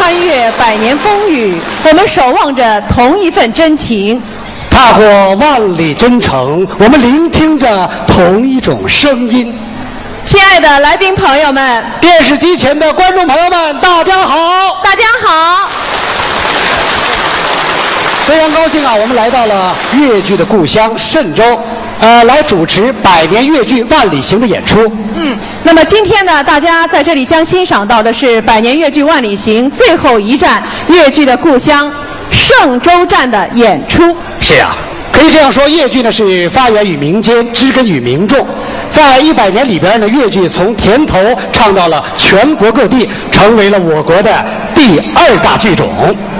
穿越百年风雨，我们守望着同一份真情。踏过万里征程，我们聆听着同一种声音。亲爱的来宾朋友们，电视机前的观众朋友们，大家好！大家好！非常高兴啊，我们来到了粤剧的故乡嵊州，来主持百年粤剧《万里行》的演出。那么今天呢，大家在这里将欣赏到的是百年粤剧《万里行》最后一站粤剧的故乡嵊州站的演出。是啊，可以这样说，粤剧呢是发源于民间，植根于民众。在100年里边呢，粤剧从田头唱到了全国各地，成为了我国的第2大剧种。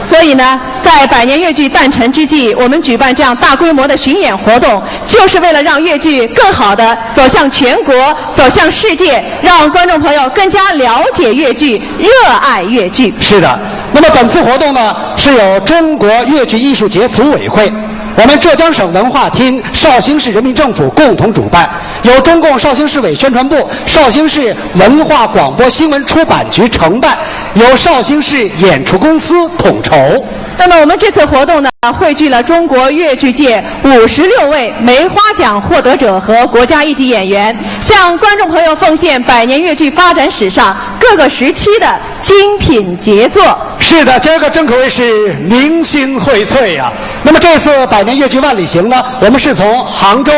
所以呢，在百年粤剧诞辰之际，我们举办这样大规模的巡演活动，就是为了让粤剧更好地走向全国，走向世界，让观众朋友更加了解粤剧，热爱粤剧。是的，那么本次活动呢，是由中国粤剧艺术节组委会、我们浙江省文化厅、绍兴市人民政府共同主办，由中共绍兴市委宣传部、绍兴市文化广播新闻出版局承办，由绍兴市演出公司统筹。那么我们这次活动呢，汇聚了中国粤剧界56位梅花奖获得者和国家一级演员，向观众朋友奉献百年粤剧发展史上各个时期的精品杰作。是的，今儿个真可谓是明星荟萃呀。那么这次百年粤剧万里行呢，我们是从杭州、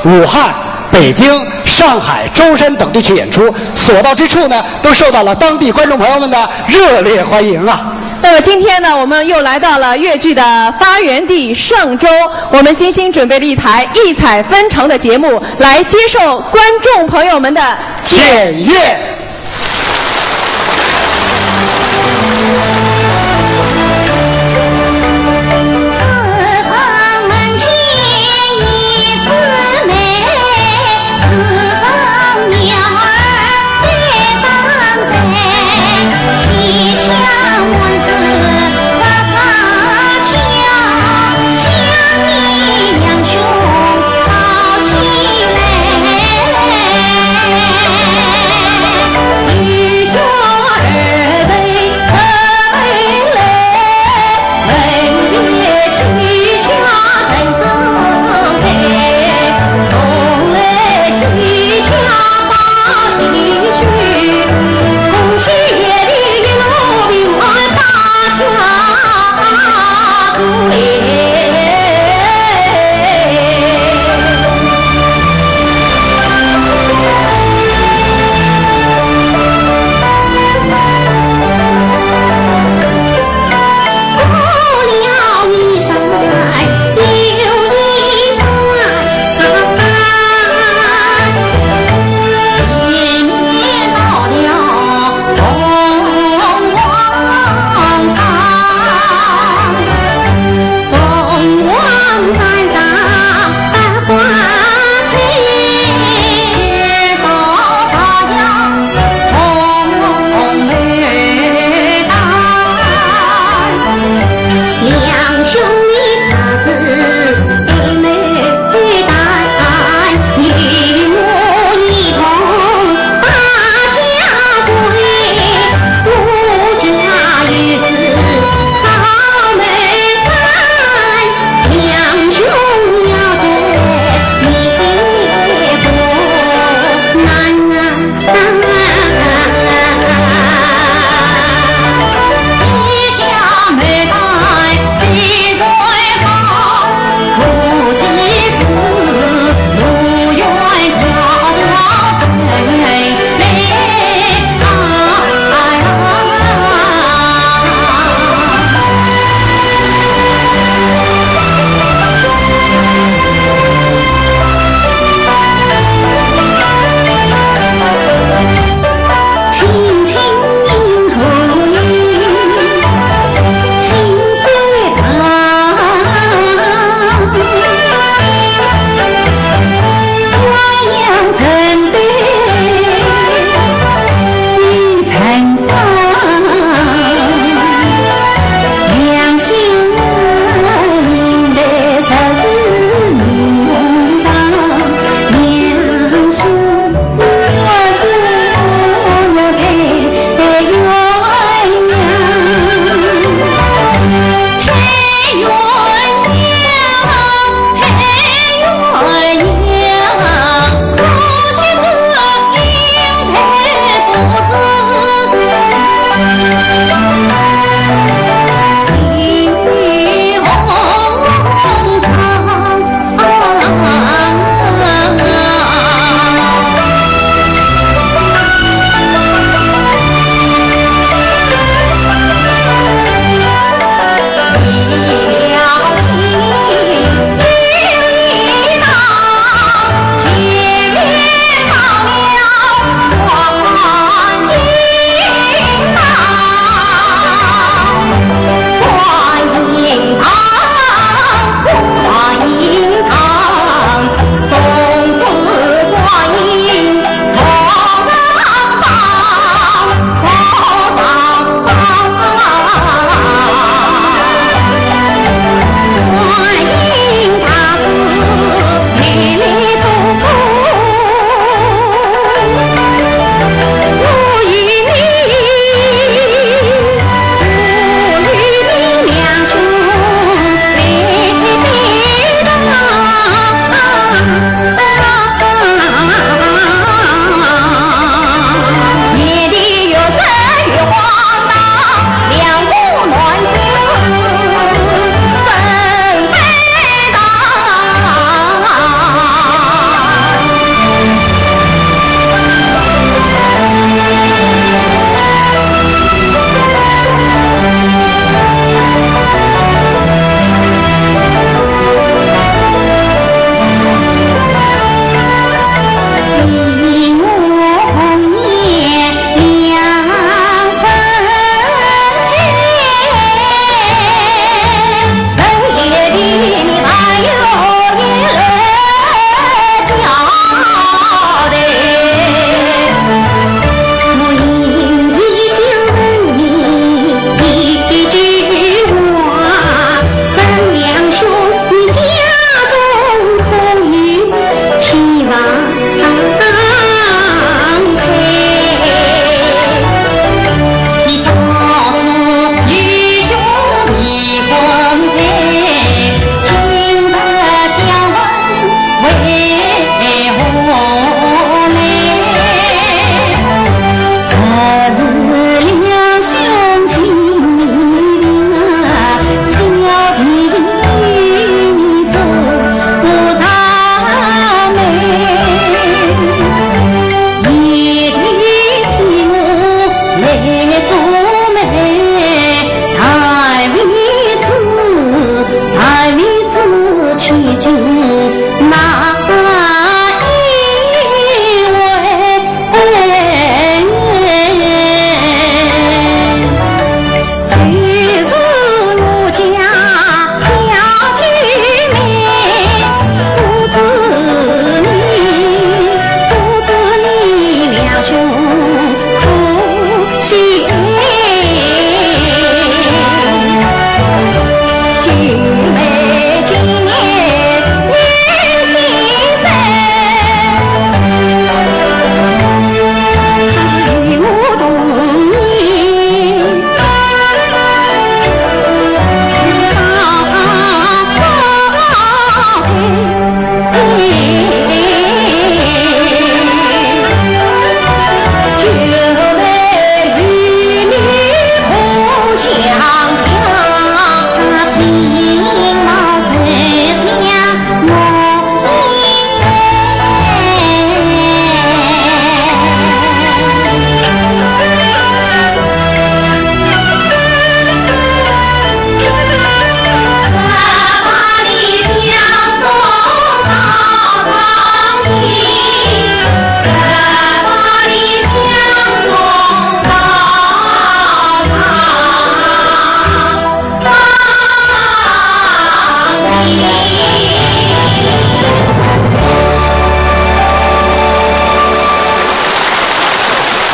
武汉、北京、上海、舟山等地区演出，所到之处呢，都受到了当地观众朋友们的热烈欢迎啊。那么今天呢，我们又来到了粤剧的发源地嵊州，我们精心准备了一台异彩纷呈的节目，来接受观众朋友们的检阅。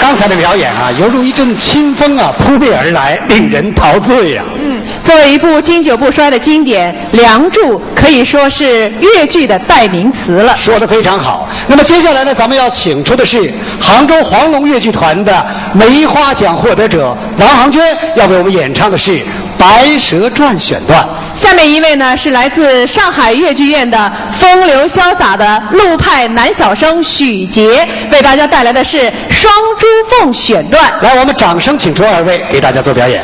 刚才的表演啊，犹如一阵清风啊，扑面而来，令人陶醉呀。作为一部经久不衰的经典，《梁祝》可以说是越剧的代名词了。说得非常好。那么接下来呢，咱们要请出的是杭州黄龙越剧团的梅花奖获得者王航娟，要为我们演唱的是《白蛇传》选段。下面一位呢是来自上海越剧院的风流潇洒的陆派男小生许杰，为大家带来的是《双珠凤》选段。来，我们掌声请出二位给大家做表演。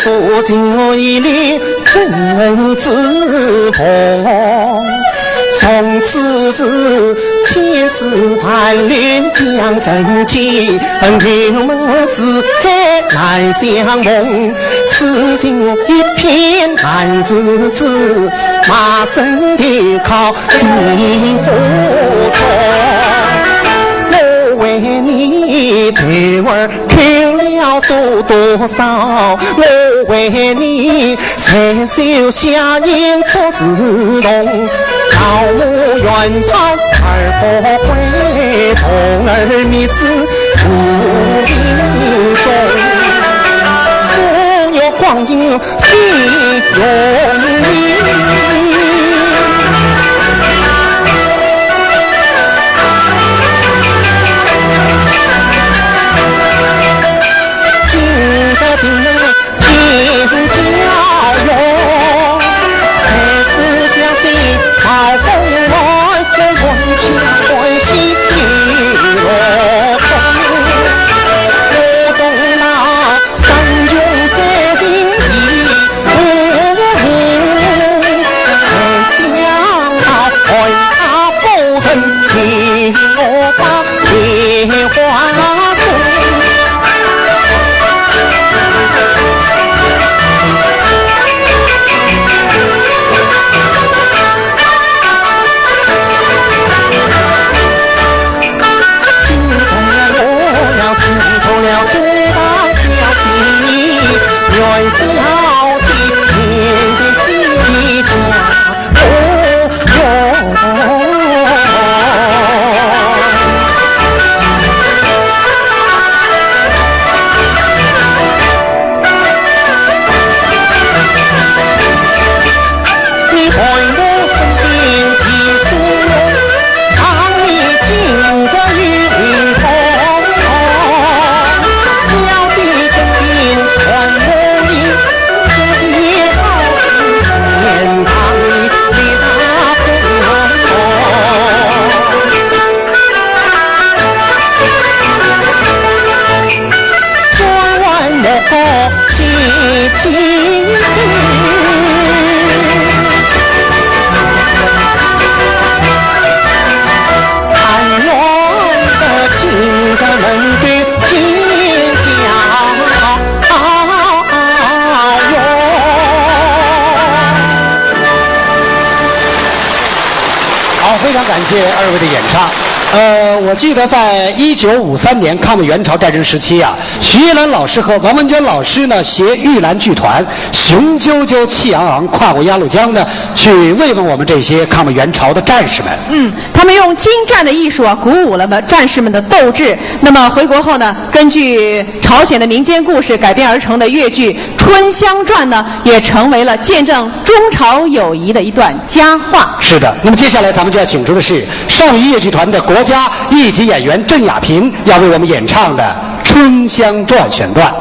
父亲一律真自奉。从此是千丝万缕将成结，牛门四海难相逢。此心一片难自知，马身的靠幸福中。我为你对儿看了多少，我为你才手下咽出自动。老母远盼儿不回，童儿觅子无影踪。所有光阴尽永离。非常感谢二位的演唱。我记得在1953年抗美援朝战争时期啊，徐一兰老师和王文娟老师呢携玉兰剧团雄赳赳气昂昂跨过鸭绿江呢，去慰问我们这些抗美援朝的战士们。他们用精湛的艺术啊，鼓舞了战士们的斗志。那么回国后呢，根据朝鲜的民间故事改编而成的越剧《春香传》呢，也成为了见证中朝友谊的一段佳话。是的，那么接下来咱们就要请出的是上虞越剧团的国家一级演员郑雅萍要为我们演唱的《春香传》选段。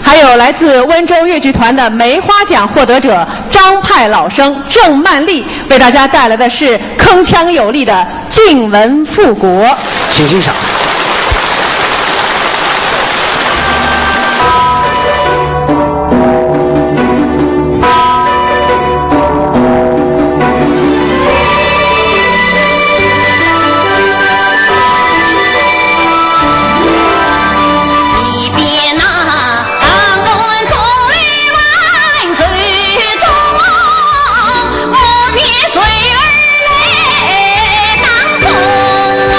还有来自温州越剧团的梅花奖获得者张派老生郑曼丽为大家带来的是铿锵有力的《晋文复国》，请欣赏。随儿来当中啊。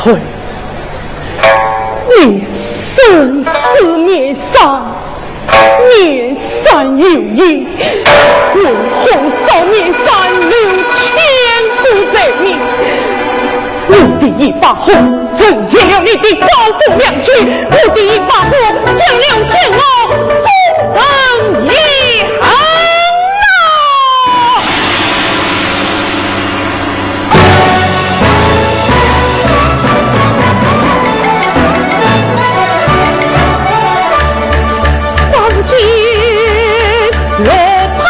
退，你生死灭杀，灭山有意，我红烧灭山留千古罪名。我的一把火增进了你的高风亮举，我的一把火将了天老终生遗憾啊！杀子君落趴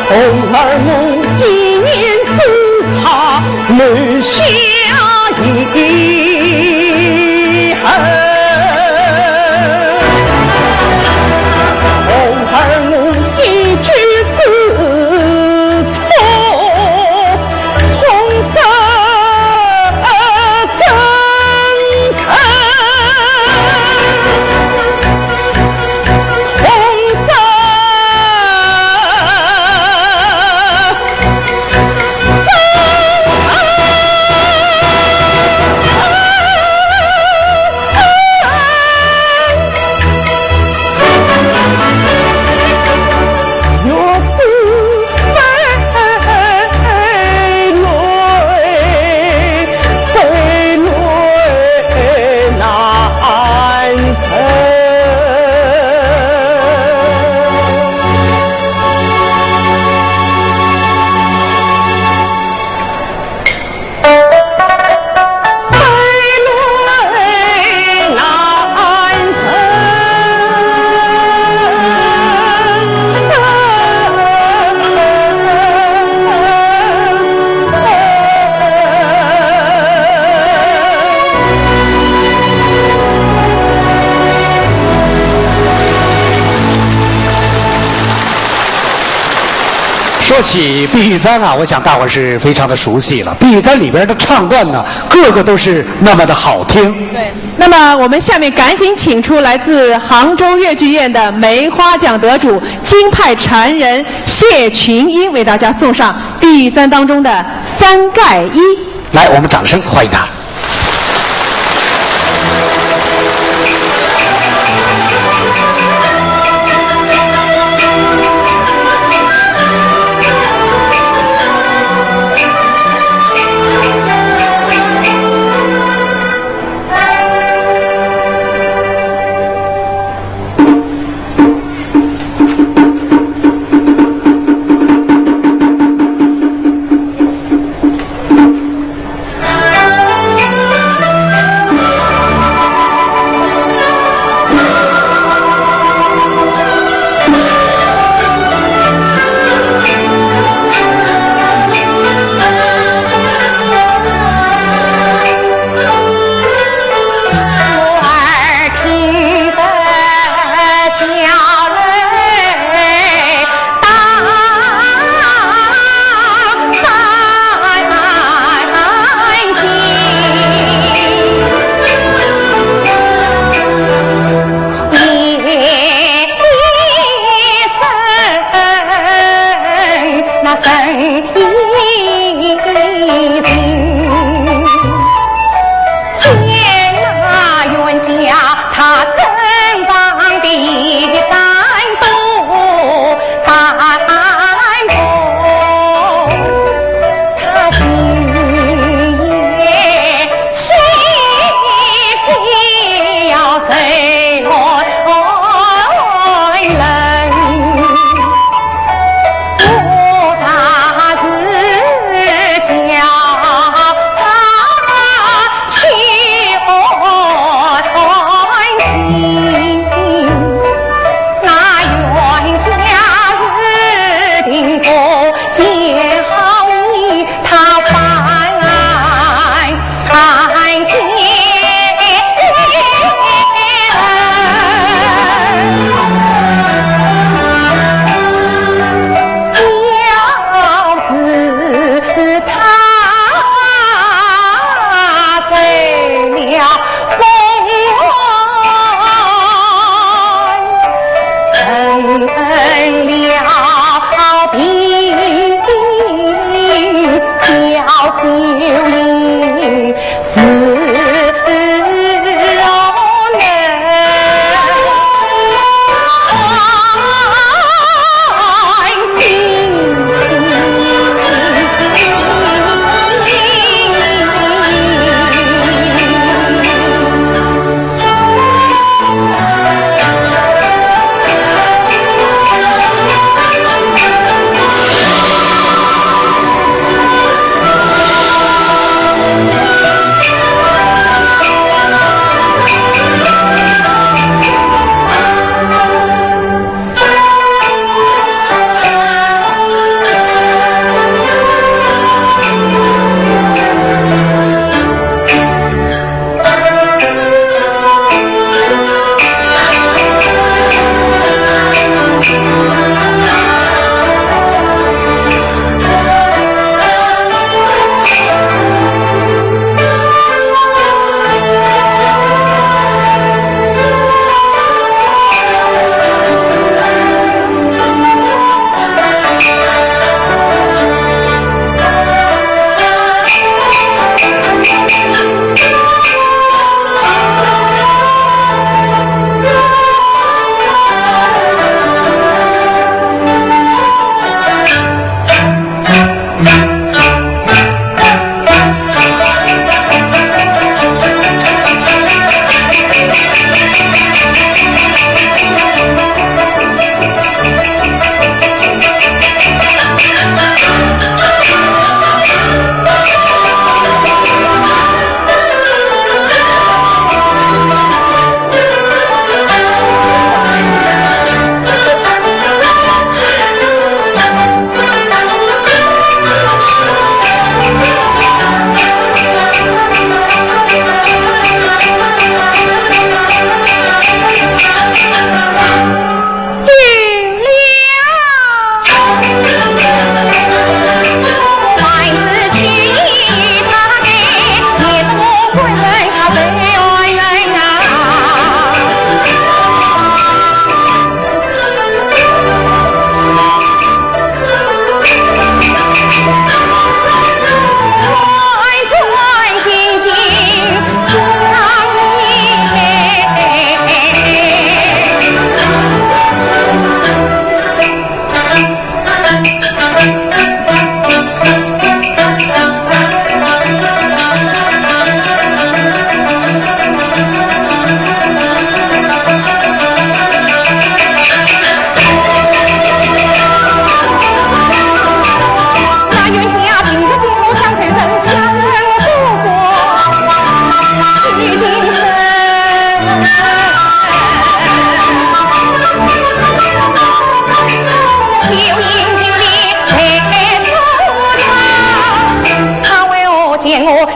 红儿我一念之差，留下遗恨。红儿我一句之错，红色真诚。红色说起碧玉簪啊，我想大伙是非常的熟悉了。碧玉簪里边的唱段呢，个个都是那么的好听。对，那么我们下面赶紧请出来自杭州越剧院的梅花奖得主、京派传人谢群英，为大家送上碧玉簪当中的三盖一。来，我们掌声欢迎他。我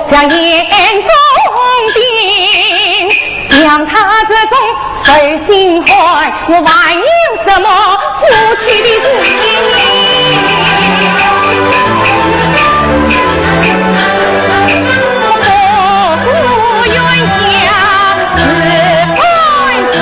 像眼中钉，像他这种随心怀，我还有什么夫妻的情？我不愿家自爱罪。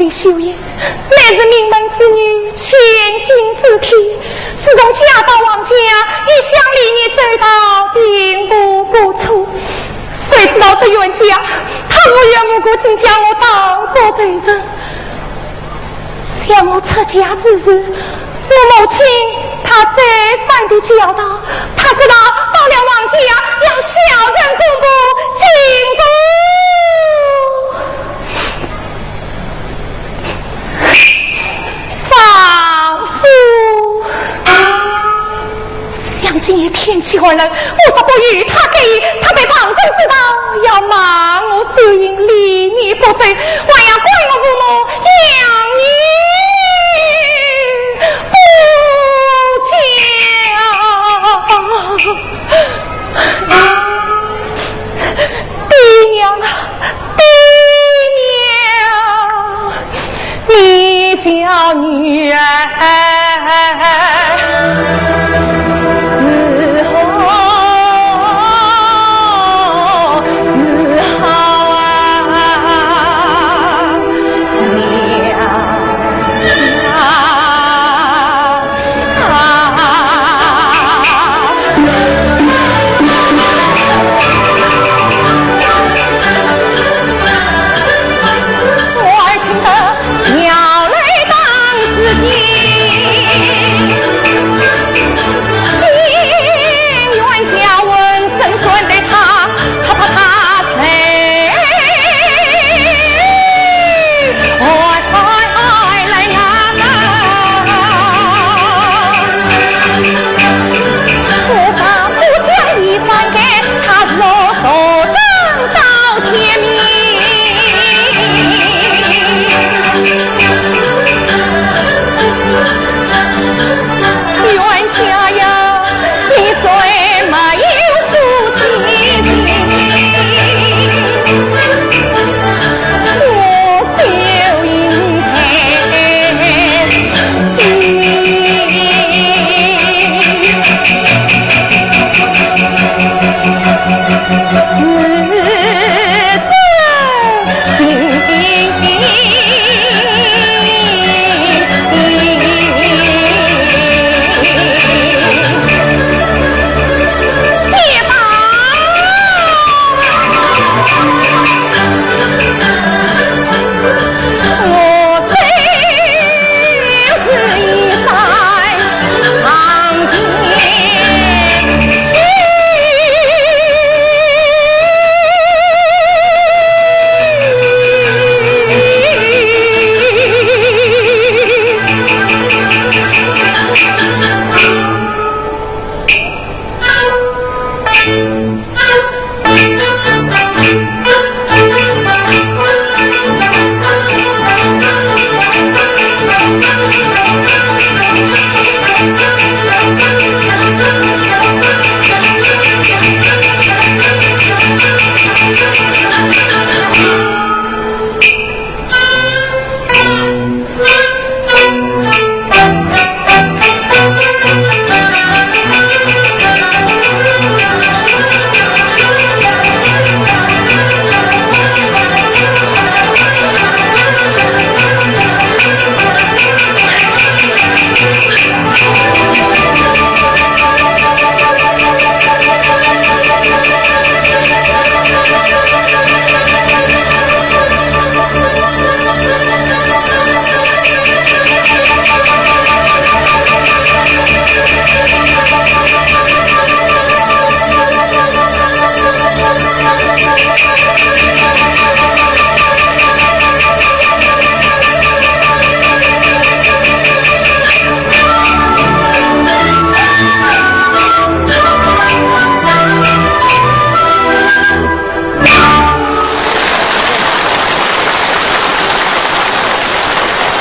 秀英乃是名门之女，千金之体，自从嫁到王家，一向离你走到并不不错。谁知道这冤家，他无缘无故竟将我当作罪人。想我出家之时，我母亲她再三的教导，她知道到了王家要小人公布进步。丈夫，想今夜天气寒冷，我说不与他给予，他被旁人知道，要骂我手淫离你不罪，还要怪我父母养你不孝。爹娘啊，爹娘，你叫女儿伺候啊，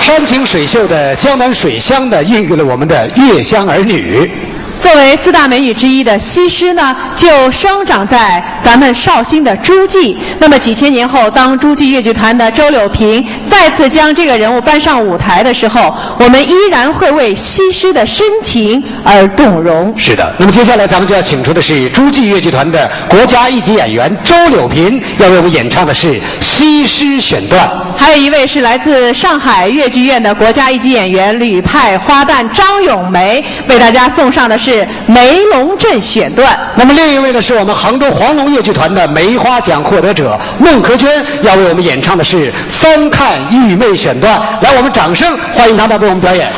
山清水秀的江南水乡的孕育了我们的月乡儿女。作为四大美女之一的西施呢，就生长在咱们绍兴的诸暨。那么几千年后，当诸暨越剧团的周柳萍再次将这个人物搬上舞台的时候，我们依然会为西施的深情而动容。是的，那么接下来咱们就要请出的是诸暨越剧团的国家一级演员周柳萍，要为我们演唱的是西施选段。还有一位是来自上海越剧院的国家一级演员吕派花旦张咏梅，为大家送上的是梅龙镇选段。那么另一位呢，是我们杭州黄龙越剧团的梅花奖获得者孟可娟，要为我们演唱的是三看玉妹选段。来，我们掌声欢迎他们为我们表演。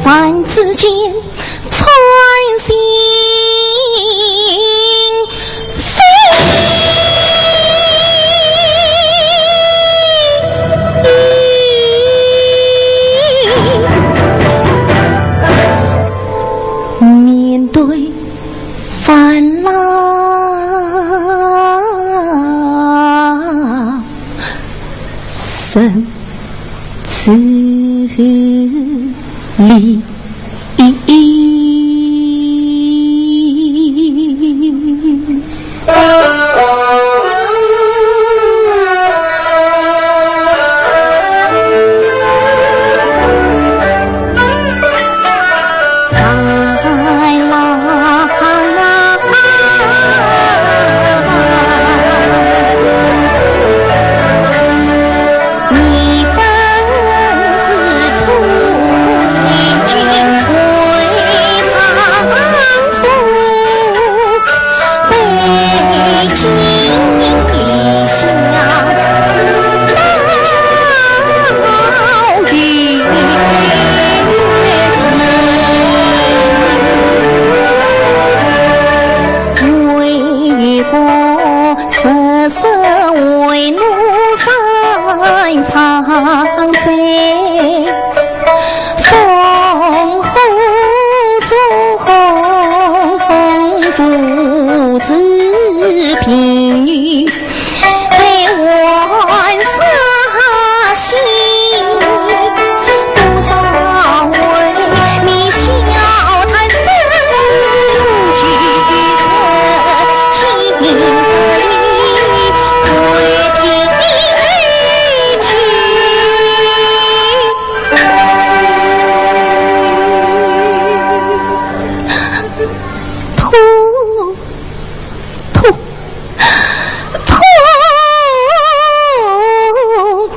凡子间穿行面对烦恼生死里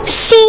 心。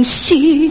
许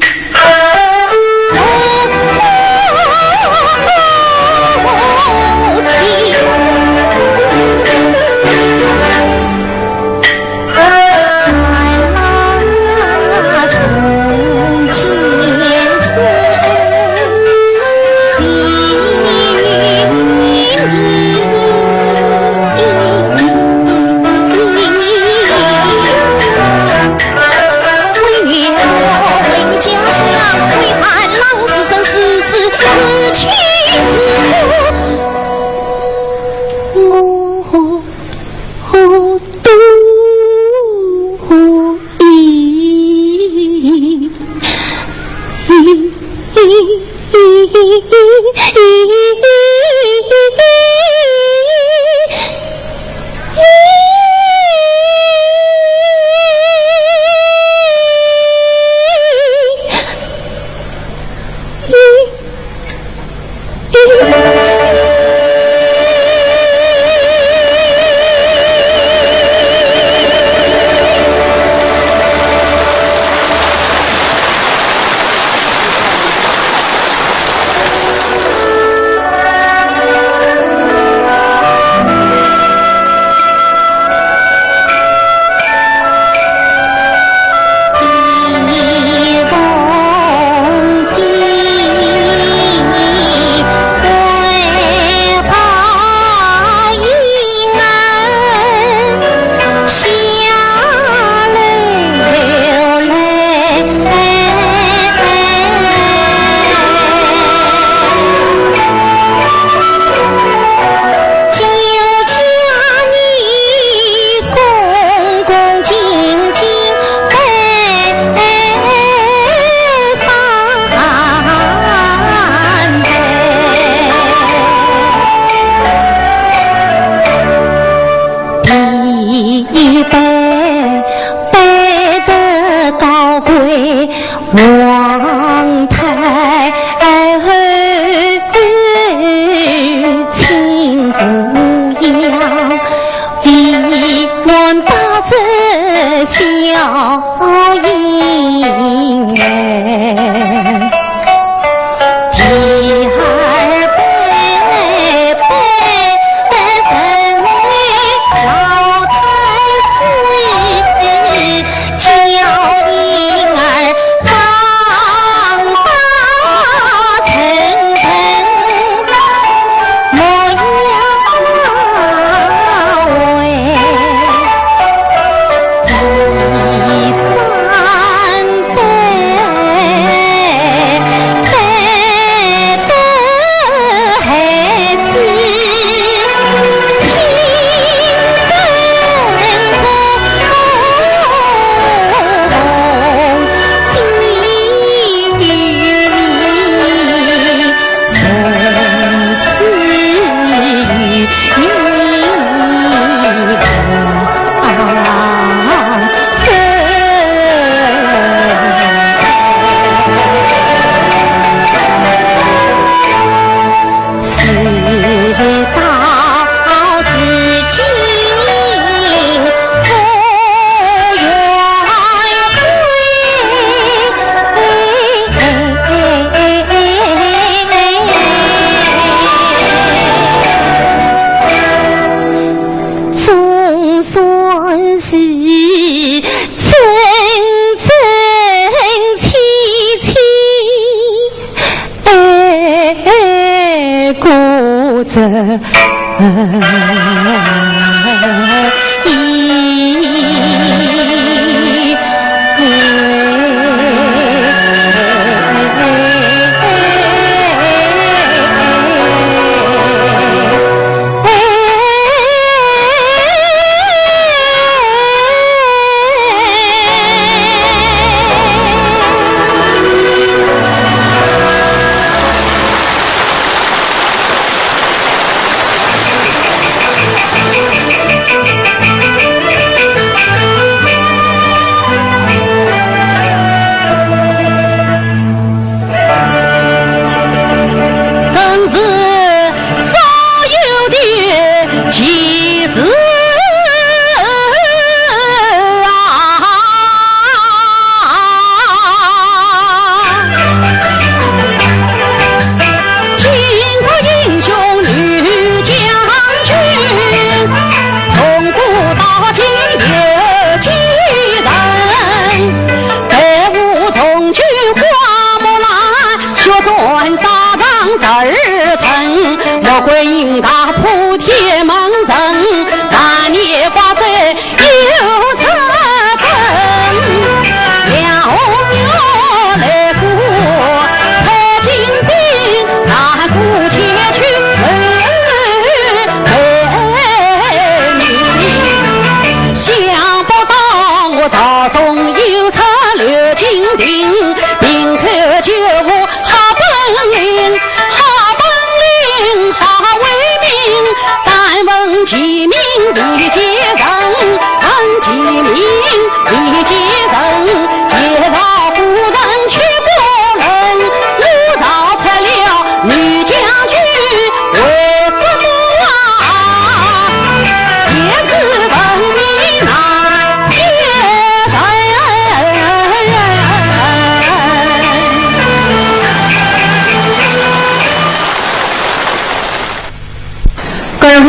王太后亲扶摇，为我八十小英儿。这一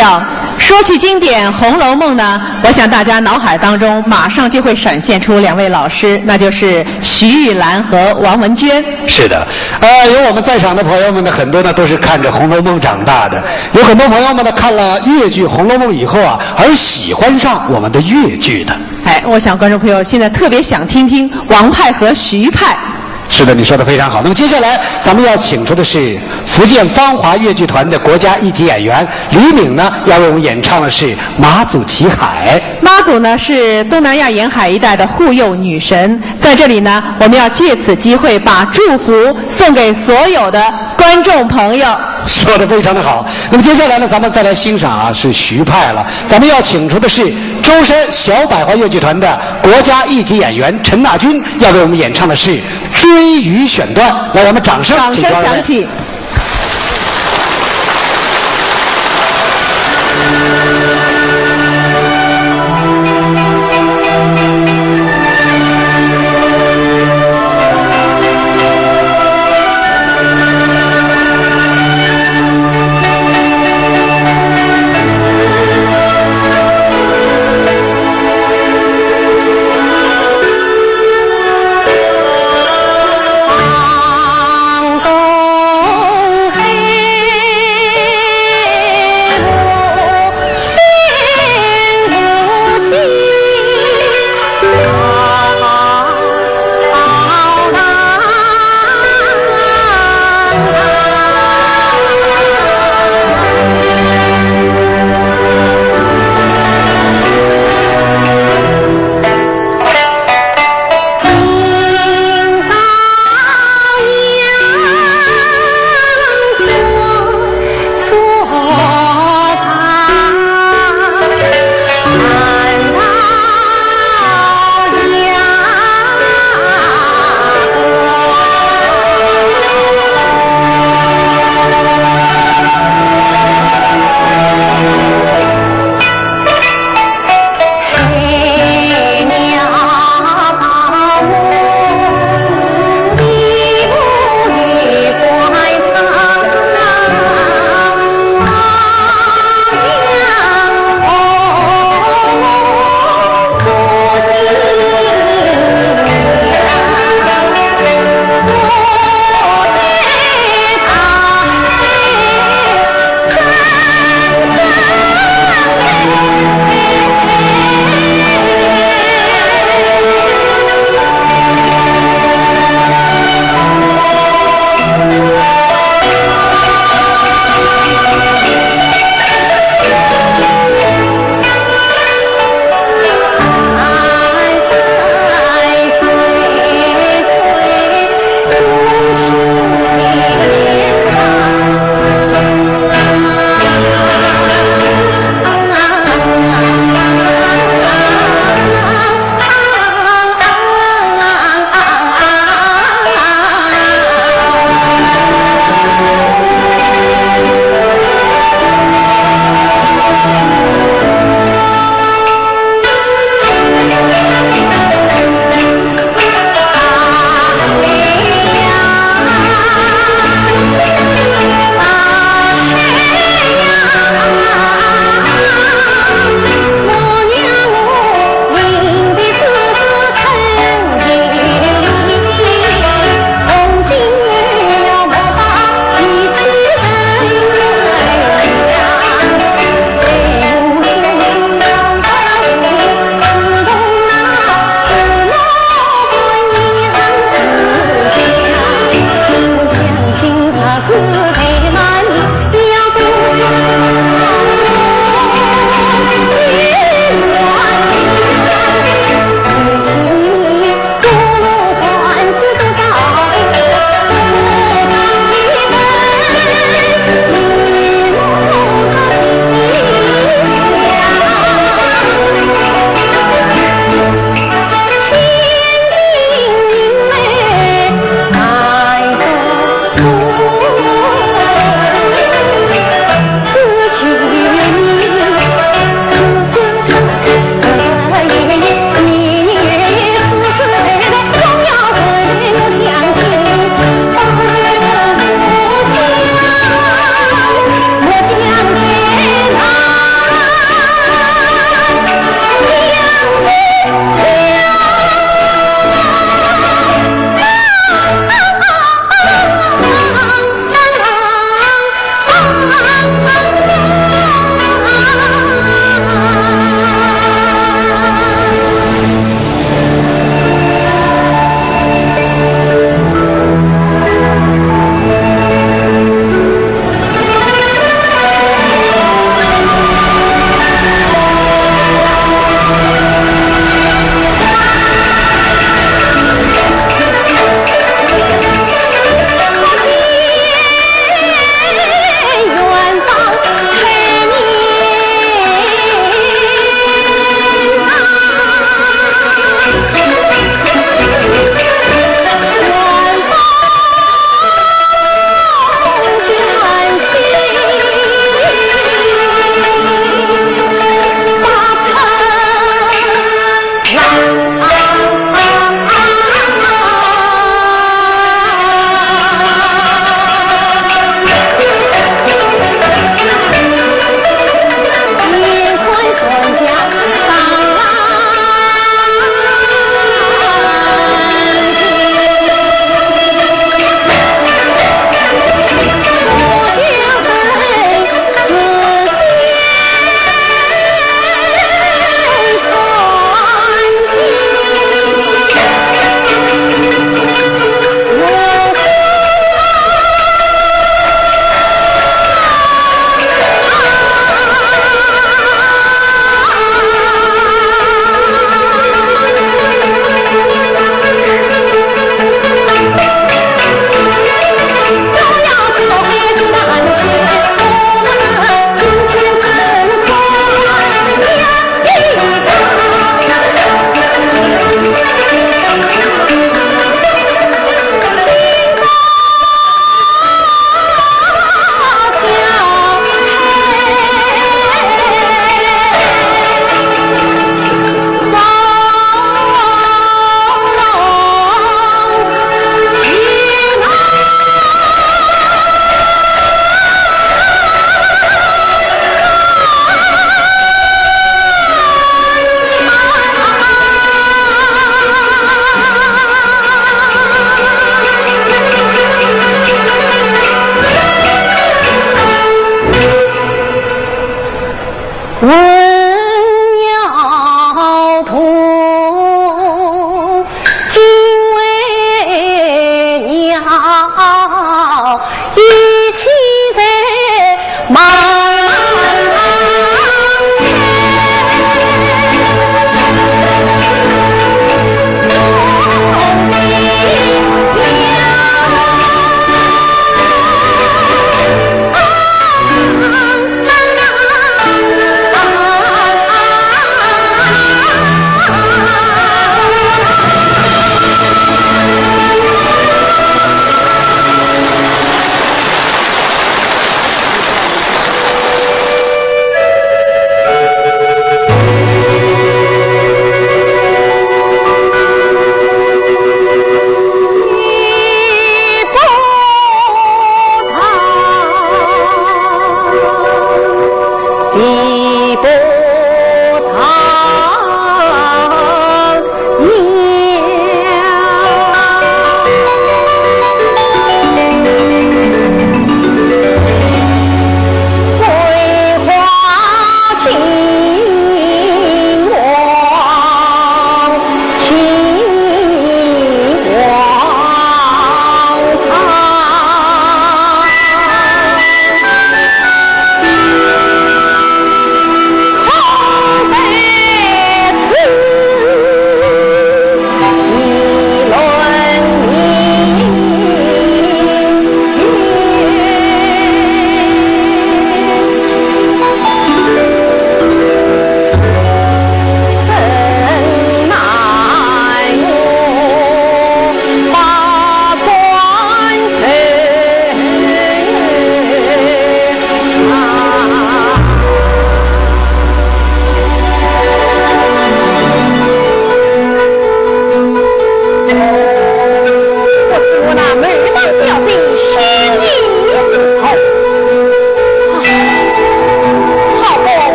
了。说起经典《红楼梦》呢，我想大家脑海当中马上就会闪现出两位老师，那就是徐玉兰和王文娟。是的，有我们在场的朋友们呢，很多呢都是看着《红楼梦》长大的，有很多朋友们呢看了粤剧《红楼梦》以后啊，而喜欢上我们的粤剧的。哎，我想观众朋友现在特别想听听王派和徐派。是的，你说的非常好。那么接下来咱们要请出的是福建芳华粤剧团的国家一级演员李敏呢，要为我们演唱的是《马祖旗海》。妈祖呢是东南亚沿海一带的护佑女神，在这里呢，我们要借此机会把祝福送给所有的观众朋友。说得非常的好。那么接下来呢，咱们再来欣赏啊，是徐派了。咱们要请出的是舟山小百花粤剧团的国家一级演员陈大军，要为我们演唱的是《追鱼》选段。来，我们掌声响起。昂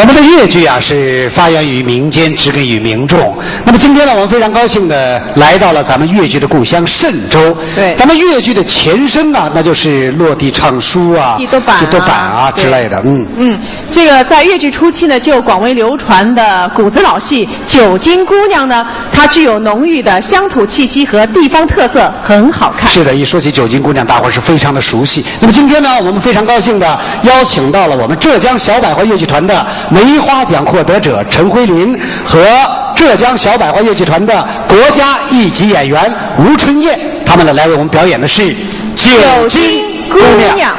我们的粤剧啊是发源于民间，植根于民众。那么今天呢，我们非常高兴的来到了咱们粤剧的故乡嵊州。对，咱们粤剧的前身呢，那就是落地唱书啊、地多板啊之类的。这个在粤剧初期呢，就广为流传的谷子老戏《九金姑娘》呢，它具有浓郁的乡土气息和地方特色，很好看。是的，一说起九金姑娘，大伙儿是非常的熟悉。那么今天呢，我们非常高兴的邀请到了我们浙江小百花越剧团的梅花奖获得者陈辉林和浙江小百花越剧团的国家一级演员吴春燕，他们来为我们表演的是《九金姑娘》。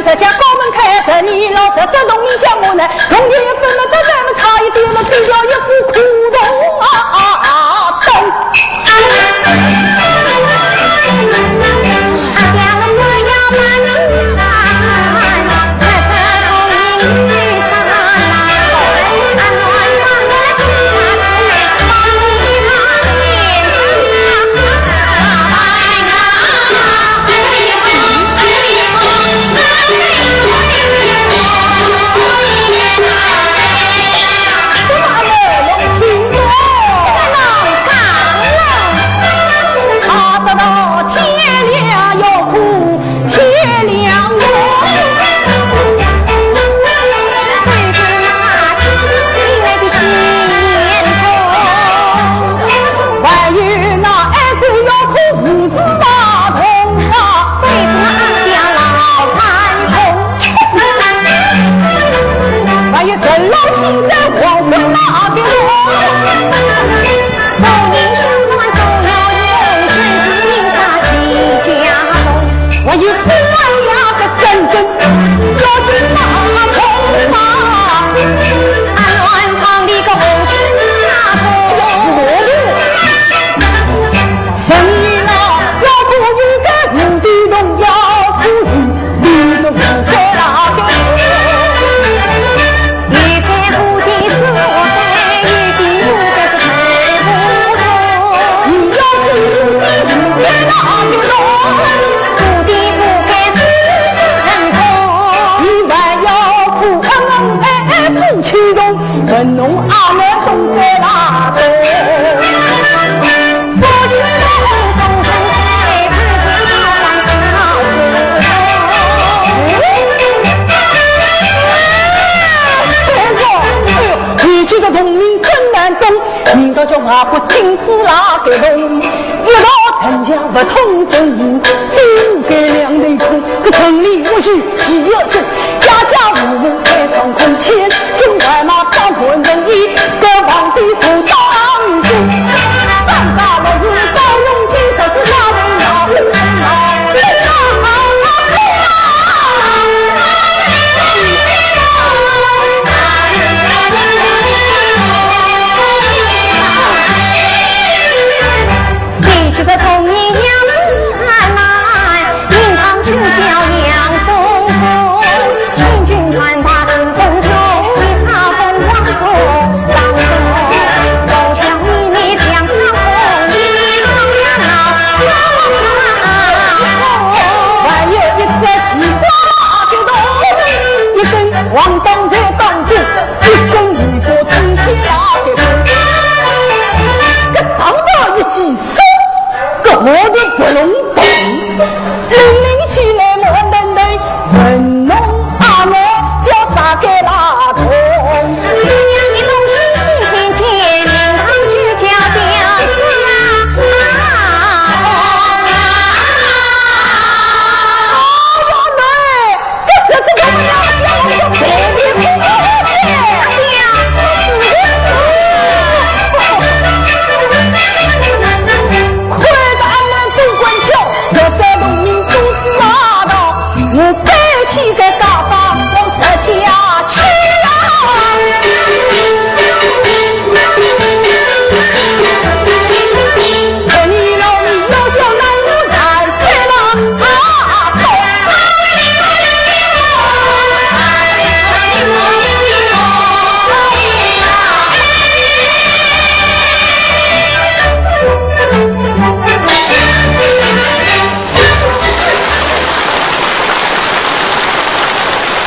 这家高门开着，你老这农民叫我呢，农田也分了，但咱们差一点了，丢掉一副苦痛灯。啊啊，不仅是那个龙，一道城墙不通风，都给两内空。可城里无需喜有正，家家户户开窗空前，中外马上混人衣，各皇帝手当中，上大老子高用计，这是那位老这同一样子汉来，名堂去叫杨凤凤，千军看他是公主，一插凤凰手当中，都像你没将他红，一场老还有一只奇花的龙，一根黄刀在当中，一根一个通天那个头，这上头一记手。我的不隆咚，零零起来莫能能，文龙阿妹叫啥个拉通？你呀，你东西天前，名堂就叫吊死这个叫我别别别别！我背起个大包往这家去这里老你要小男人来对了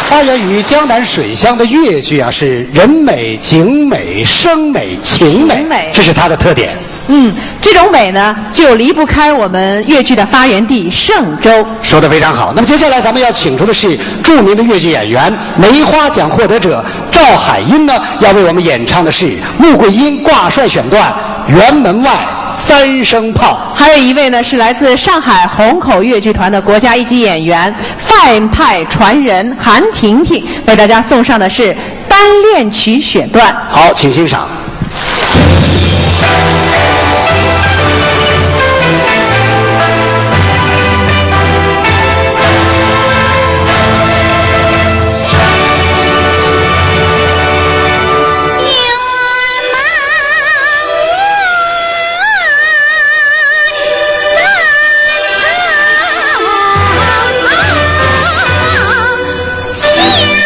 发源于江南水乡的越剧啊，是人美、景美、声美、情美，这是它的特点。这种美呢，就离不开我们越剧的发源地嵊州。说得非常好。那么接下来咱们要请出的是著名的越剧演员、梅花奖获得者赵海英呢，要为我们演唱的是穆桂英挂帅选段《辕门外三声炮》。还有一位呢，是来自上海虹口越剧团的国家一级演员、范派传人韩婷婷，为大家送上的是单恋曲选段。好，请欣赏。相随。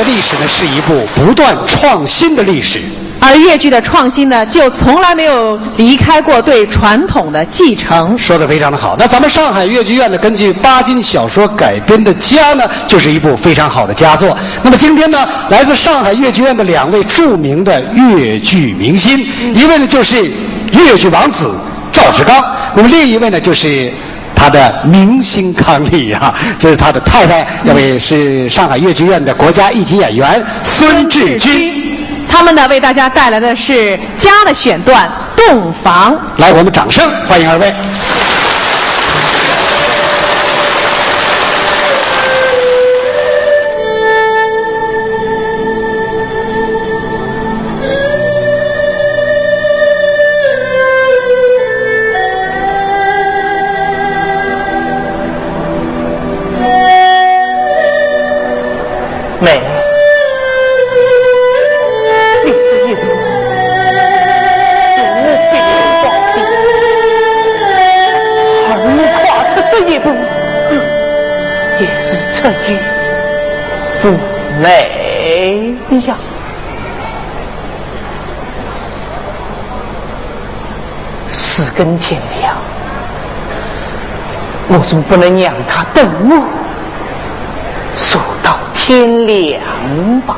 历史呢是一部不断创新的历史。而粤剧的创新呢，就从来没有离开过对传统的继承。说得非常的好。那咱们上海越剧院呢，根据巴金小说改编的《家》呢，就是一部非常好的佳作。那么今天呢，来自上海越剧院的2位著名的越剧明星，一位呢就是越剧王子赵志刚，那么另一位呢就是他的明星康丽啊，这是他的太太，这位是上海越剧院的国家一级演员孙志军。他们呢为大家带来的是《家》的选段《洞房》。来，我们掌声欢迎2位。美，你这一步是非皇帝，而你跨出这一步，也是出于不美呀。4更天亮，我总不能让他等我数到天亮吧。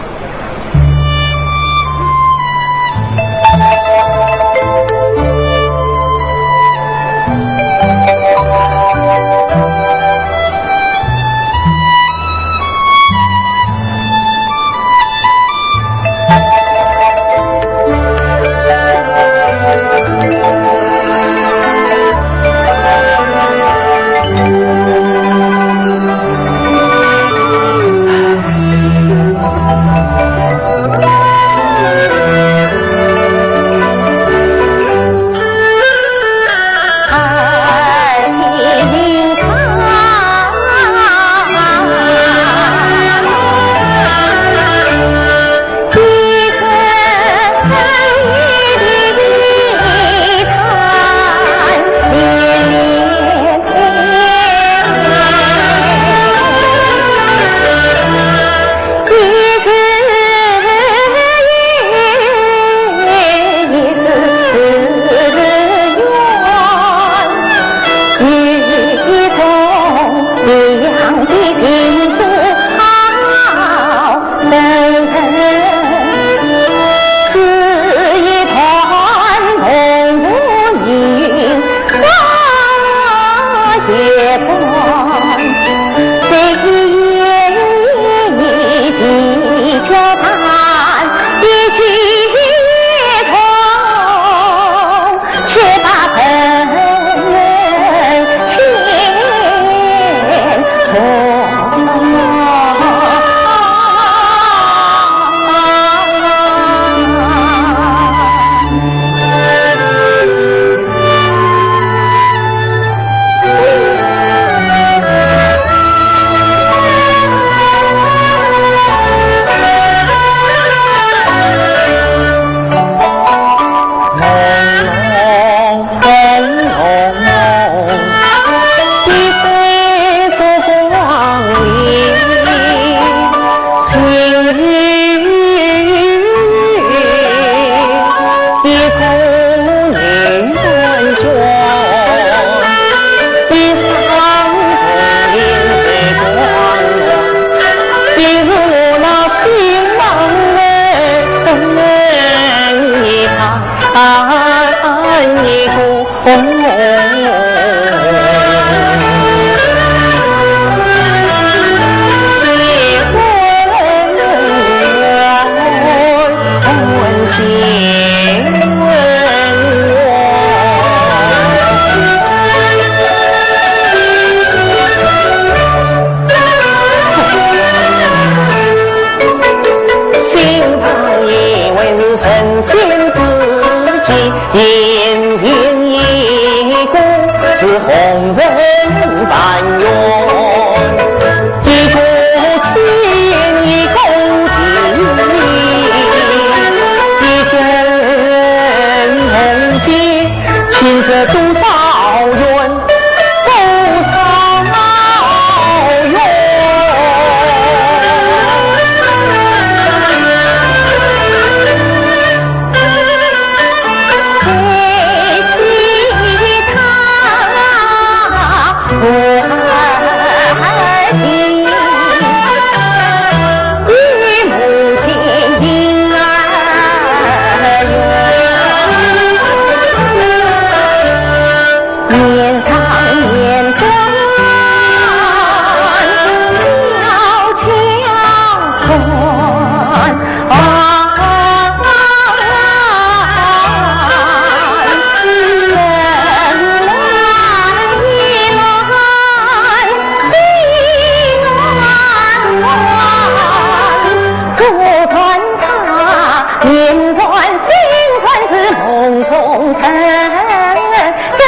忠臣，争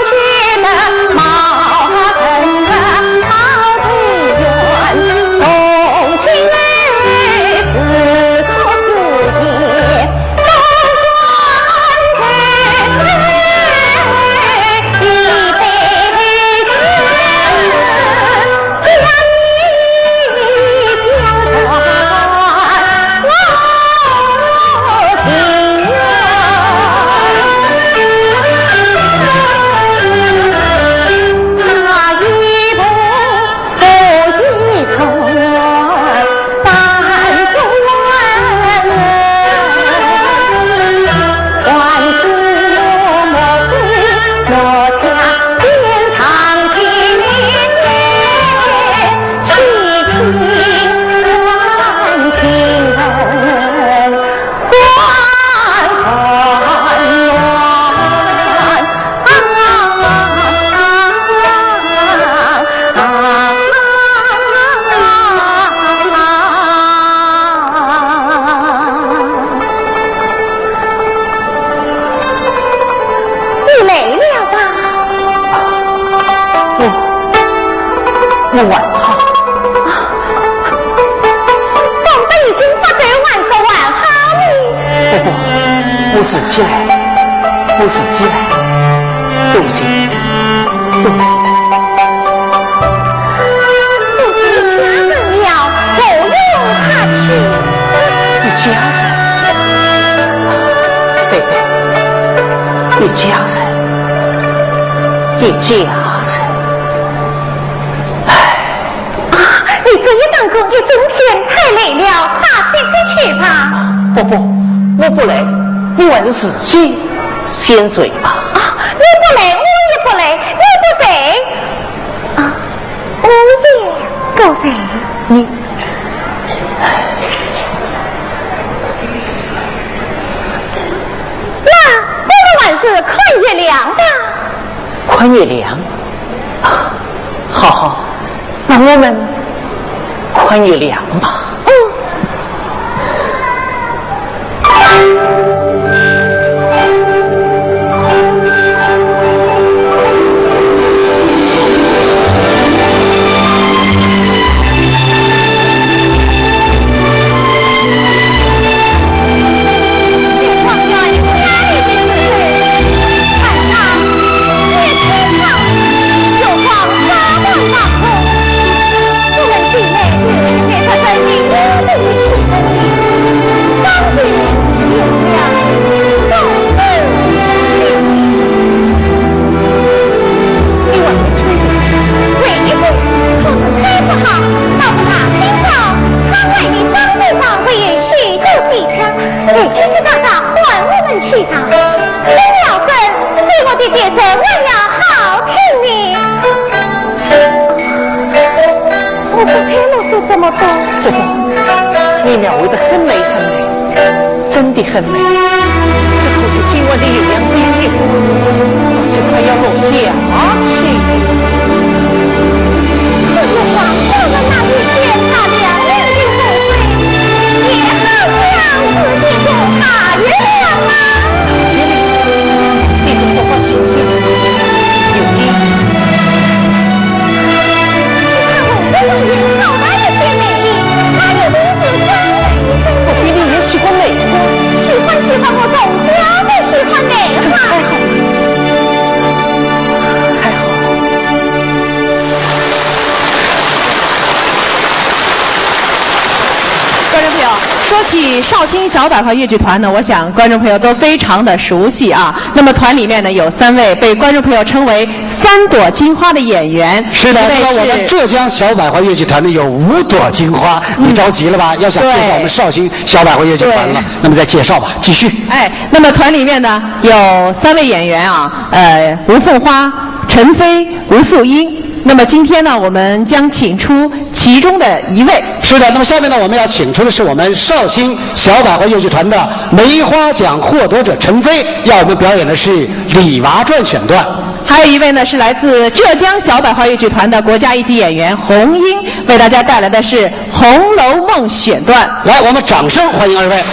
取了毛城的好庭院，从今日自可世界。不是起来，不是起来，东西，东西，不是家人了，不用他去。你家人，对对，你家人，你家人。你这一当工一整天太累了，他睡睡去吧。我不累。你还是自己先睡吧。你不累，我也不累，你不睡我也不睡。你，那我们晚上看月亮吧。看月亮？好，那我们看月亮吧。你描绘得很美很美，真的很美。这可是今晚的月亮这一幕，这快要落下去。可是皇后的那一天，他两人的误会，也好像自己做他原谅吗？你怎么多话清醒？有意思。你看我的好大的甜美丽，还有如此真美。我比你也喜欢美化，喜欢我总标的喜欢美化。太好了，太好了。观众朋友，说起绍兴小百花越剧团呢，我想观众朋友都非常的熟悉啊。那么团里面呢有3位被观众朋友称为3朵金花的演员。是的，那么我们浙江小百花越剧团呢有5朵金花，你着急了吧？要想介绍我们绍兴小百花越剧团了，那么再介绍吧，继续。那么团里面呢有3位演员啊，吴凤花、陈飞、吴素英。那么今天呢，我们将请出其中的1位。是的，那么下面呢，我们要请出的是我们绍兴小百花越剧团的梅花奖获得者陈飞，要我们表演的是《李娃传》选段。还有1位呢，是来自浙江小百花越剧团的国家一级演员洪英，为大家带来的是《红楼梦》选段。来，我们掌声欢迎2位。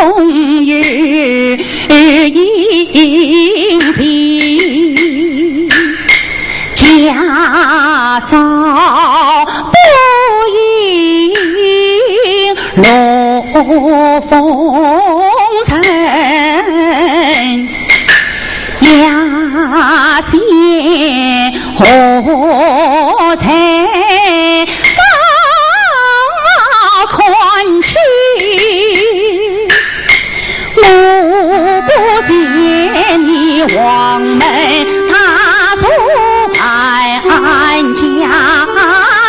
风雨迎袭，家早不应落风尘，压线何才高宽起，我不嫌你王门他所安家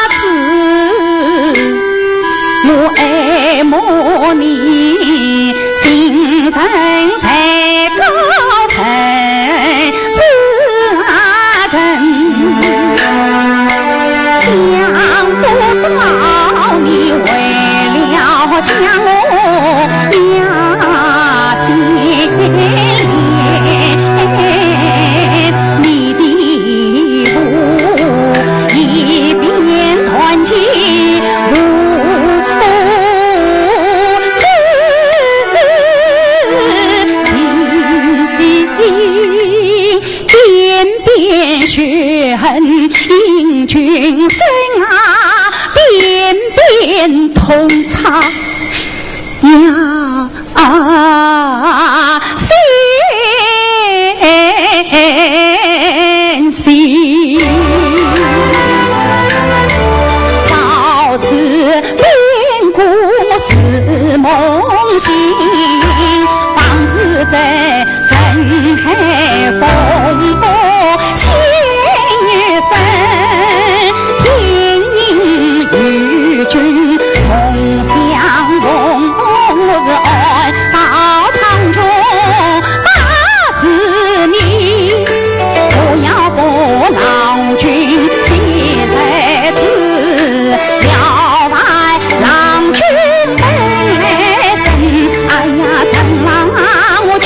子，我爱慕你心神才高层自真，想不到你为了将我压心你的步一边团结血痕引君生啊，遍遍痛擦呀先心，到此变故是梦醒，方知在深海风波现一生，天宁与君从相逢日安到长中80年，不要不郎君谁在此，要拜郎君门生，哎呀长郎我劝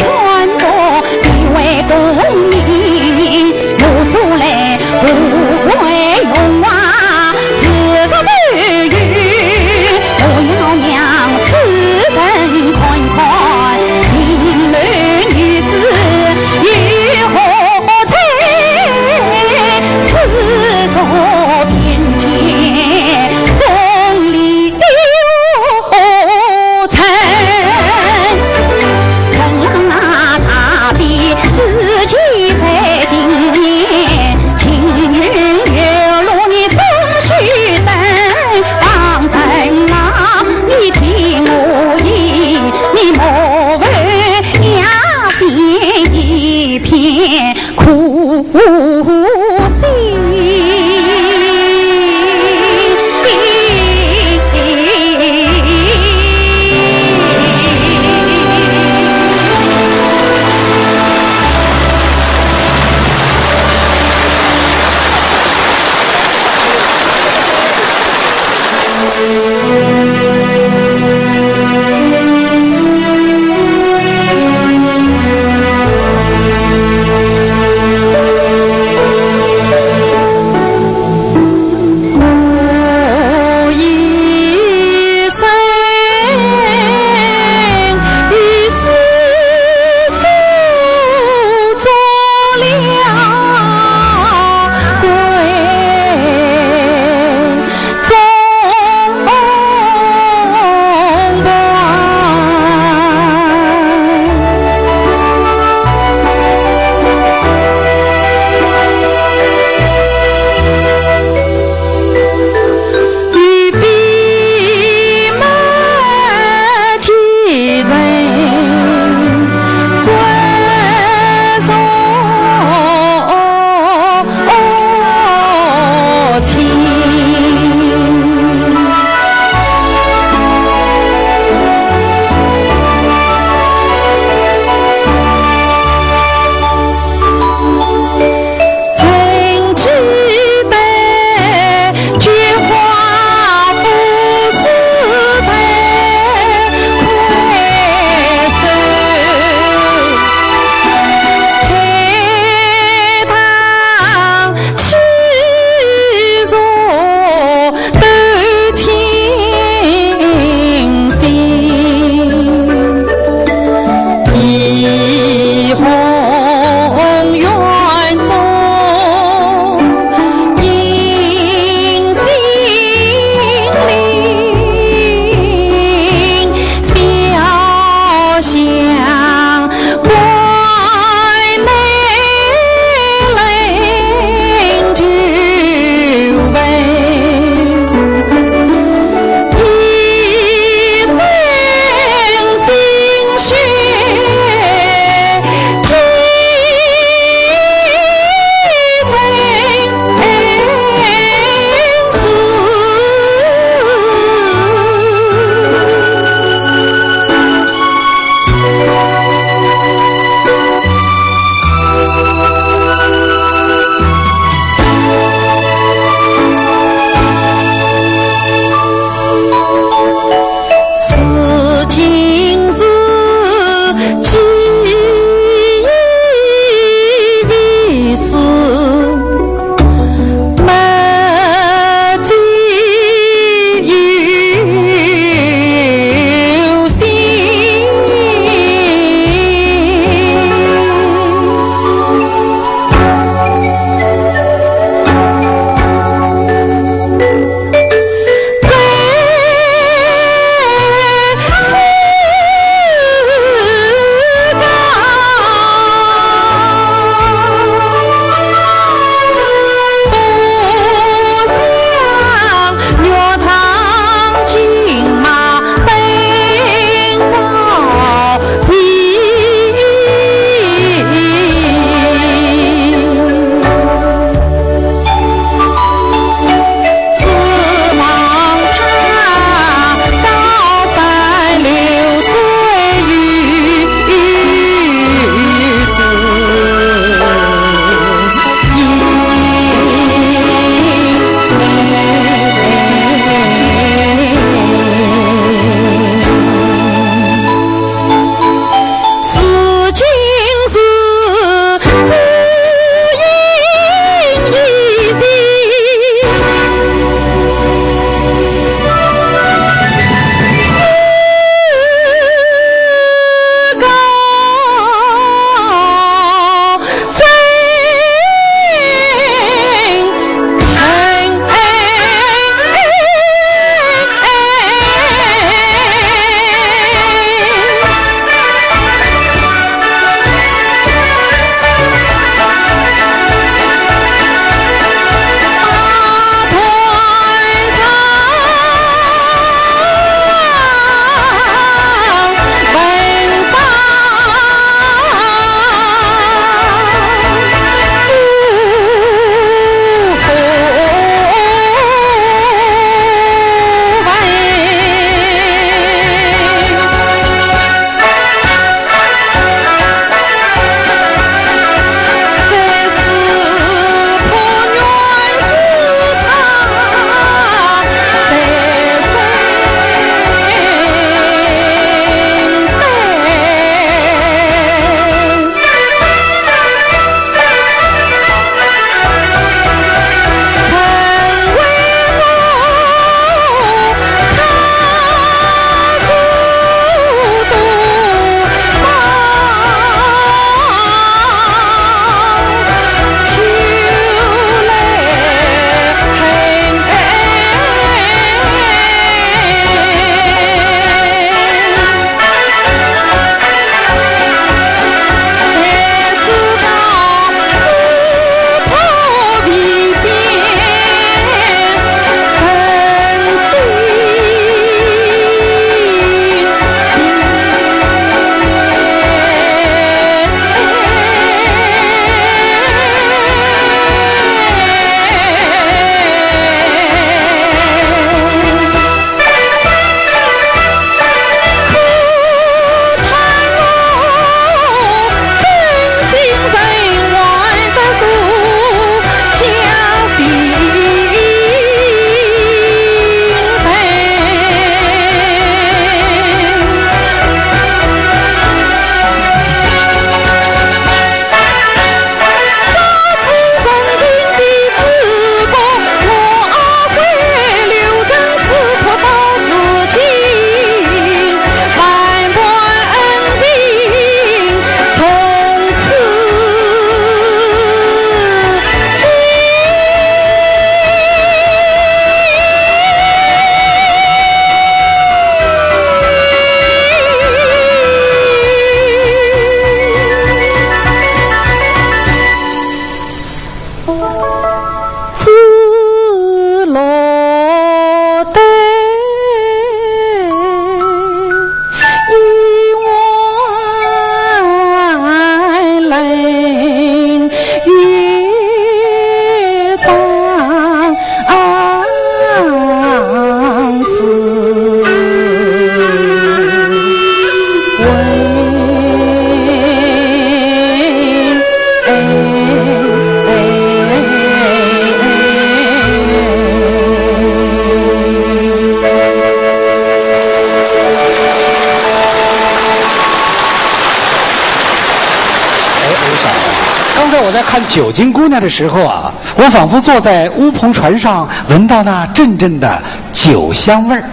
才我在看《九斤姑娘》的时候啊，我仿佛坐在乌篷船上，闻到那阵阵的酒香味儿。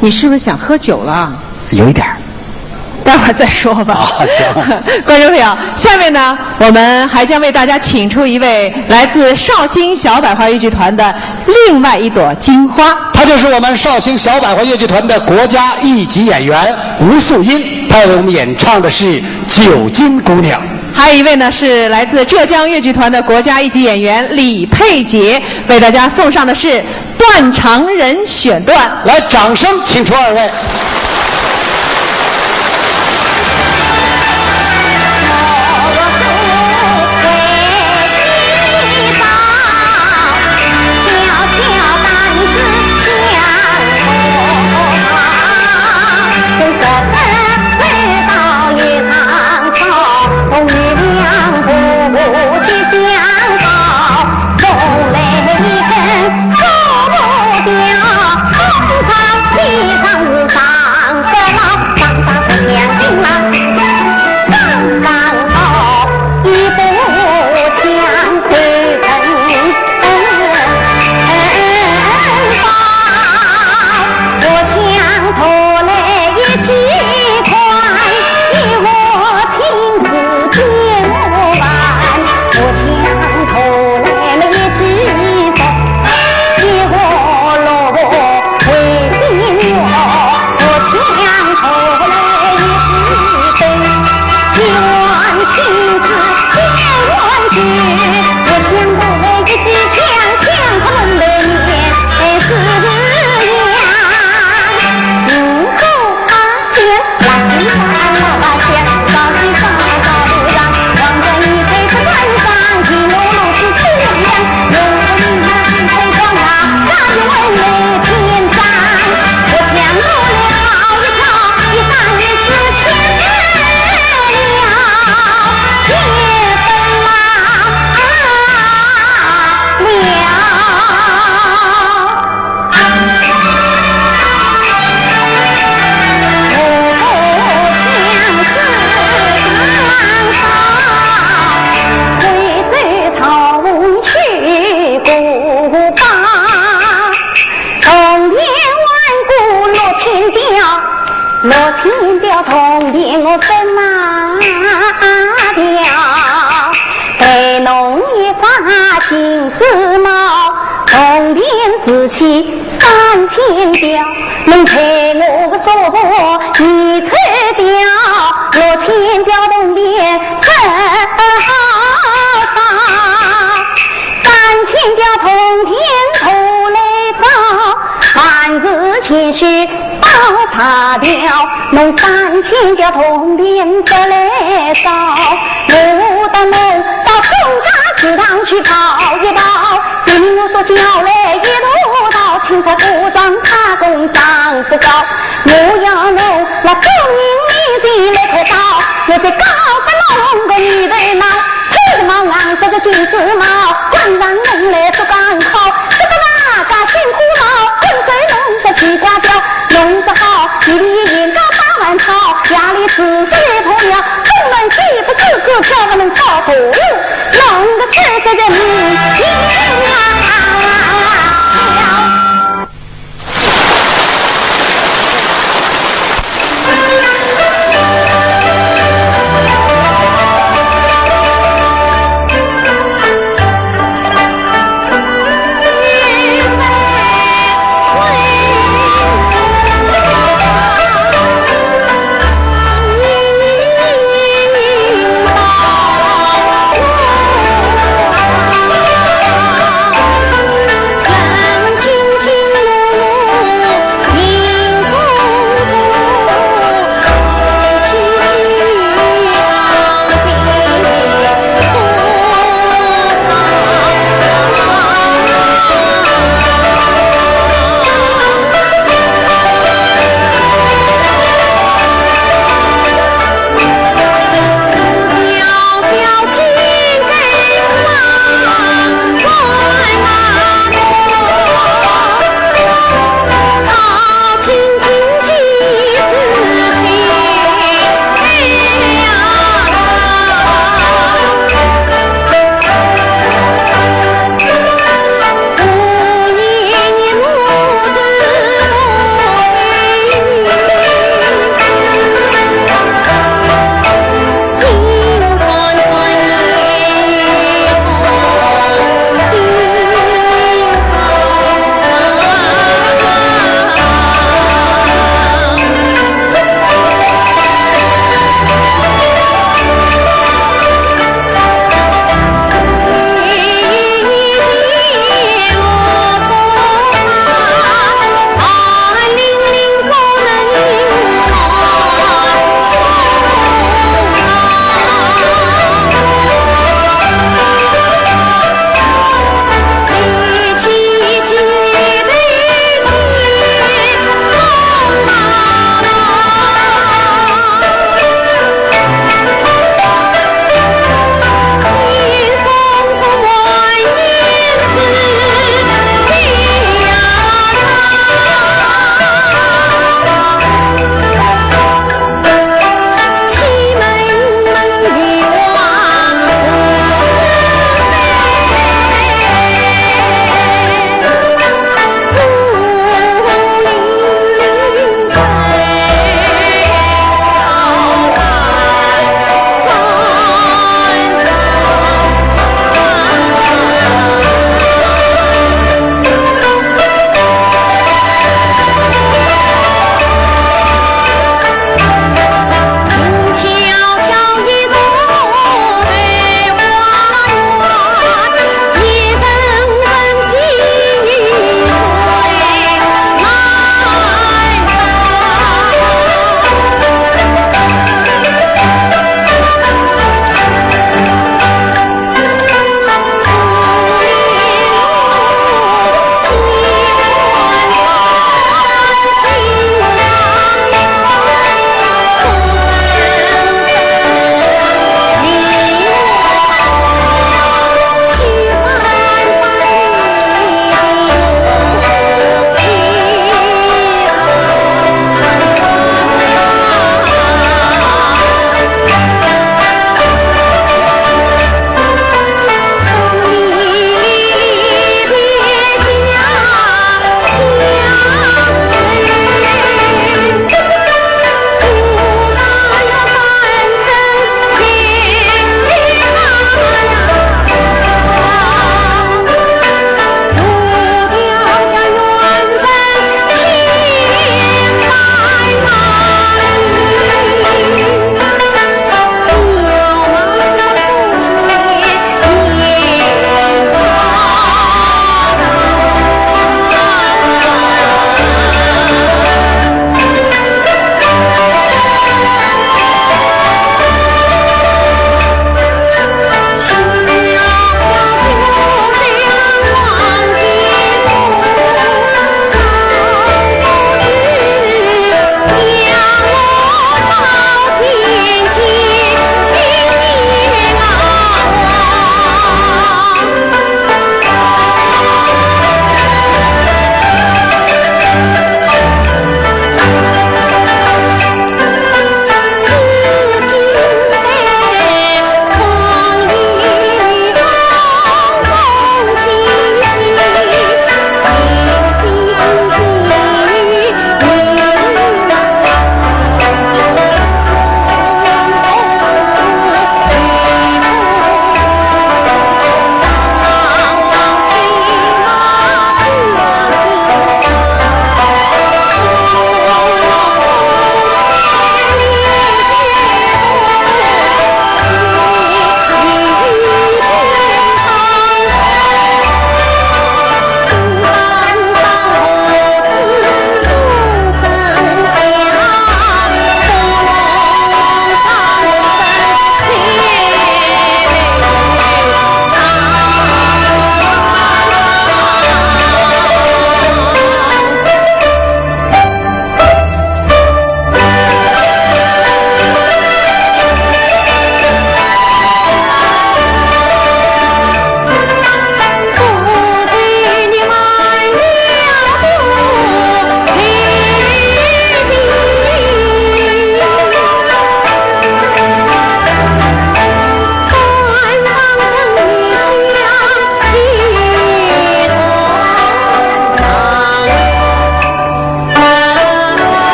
你是不是想喝酒了？有一点儿。待会儿再说吧。行。观众朋友，下面呢，我们还将为大家请出一位来自绍兴小百花越剧团的另外一朵金花，她就是我们绍兴小百花越剧团的国家一级演员吴素英，她为我们演唱的是《九斤姑娘》。还有一位呢是来自浙江越剧团的国家一级演员李佩杰，为大家送上的是《断肠人》选段。来，掌声请出二位。3000吊，能陪我个娑婆一尺吊，6000吊动莲真好，3000吊通天头来照，万日千绪宝塔吊，弄3000吊通天得来烧，我到弄到中家祠堂去跑一跑，听我所叫来一路到青菜铺张打工长子高，我要弄那中人面前来开刀，我在高山弄个女人脑，黑毛昂着个金丝帽，官上弄来做钢炮，这个那个辛苦劳，混水弄着西瓜雕，弄着好一里眼高8万草，家里只是一婆娘，东门西不自个叫我们烧火炉，弄个世界人民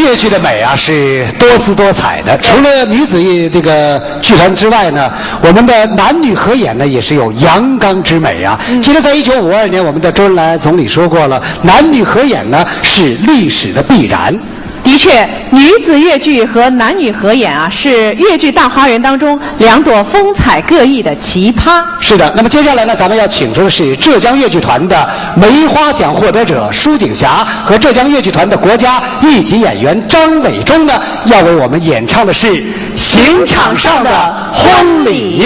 越剧的美啊是多姿多彩的，除了女子这个剧团之外呢，我们的男女合演呢也是有阳刚之美啊。记得在1952年，我们的周恩来总理说过了，男女合演呢是历史的必然。的确，女子越剧和男女合演啊，是越剧大花园当中两朵风彩各异的奇葩。是的，那么接下来呢，咱们要请出的是浙江越剧团的梅花奖获得者舒景霞和浙江越剧团的国家一级演员张伟忠呢，要为我们演唱的是《刑场上的婚礼》。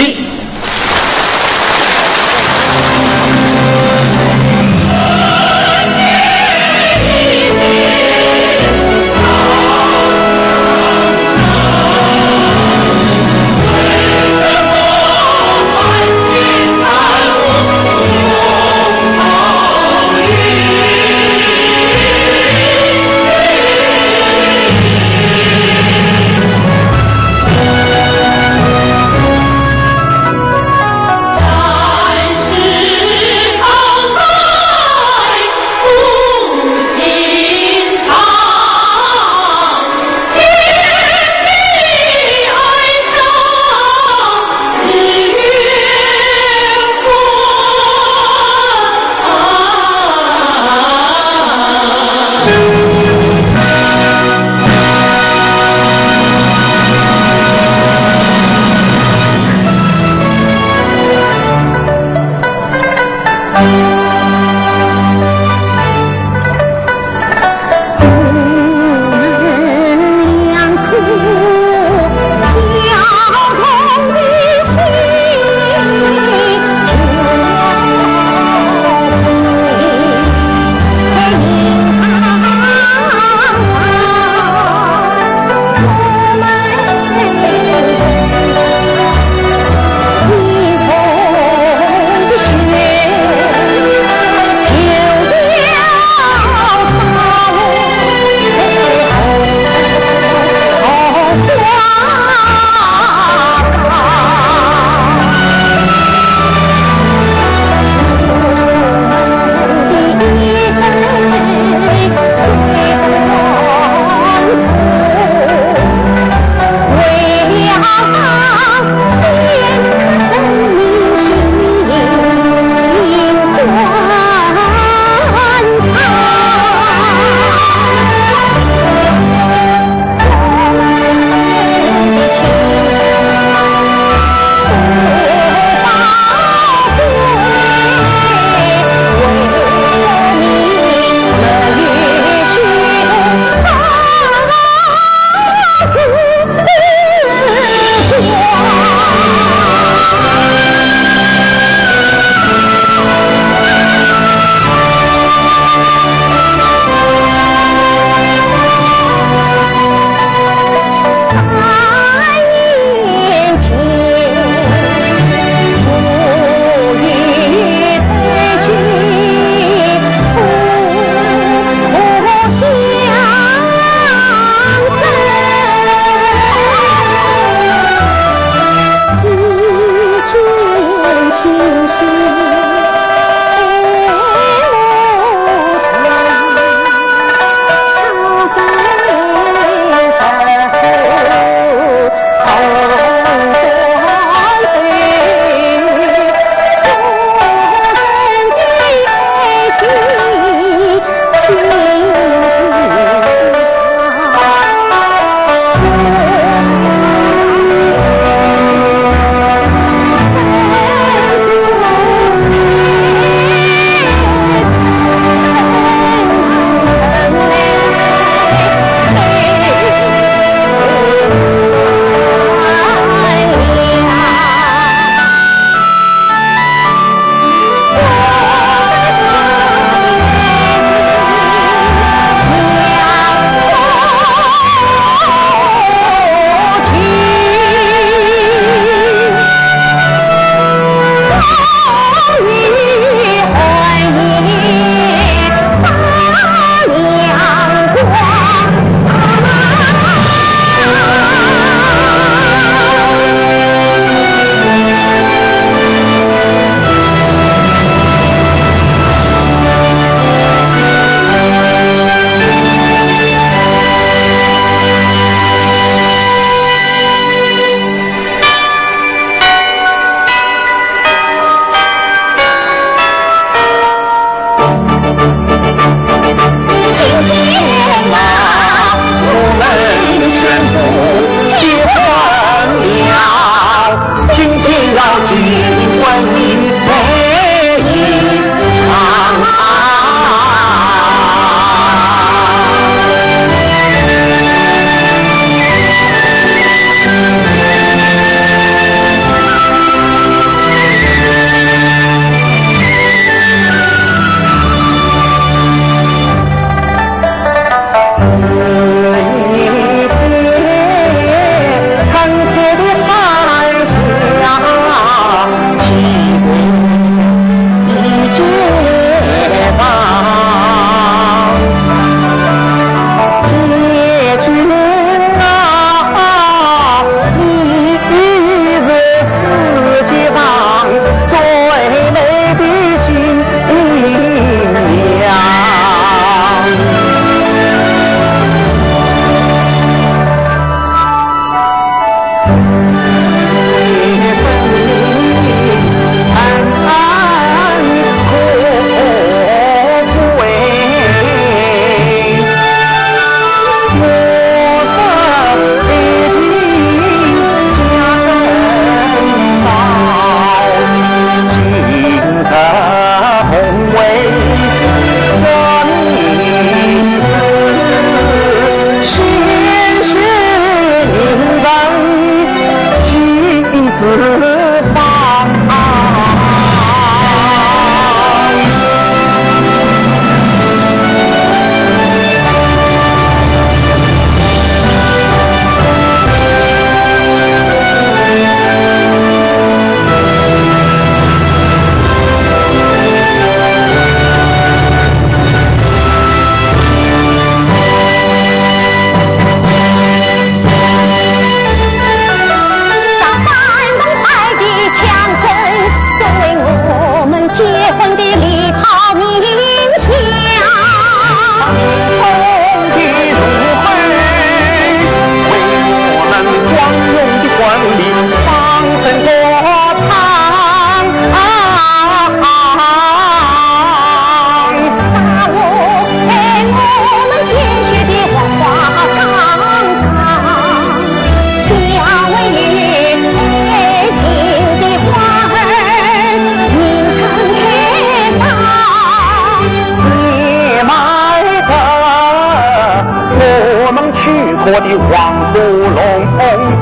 龙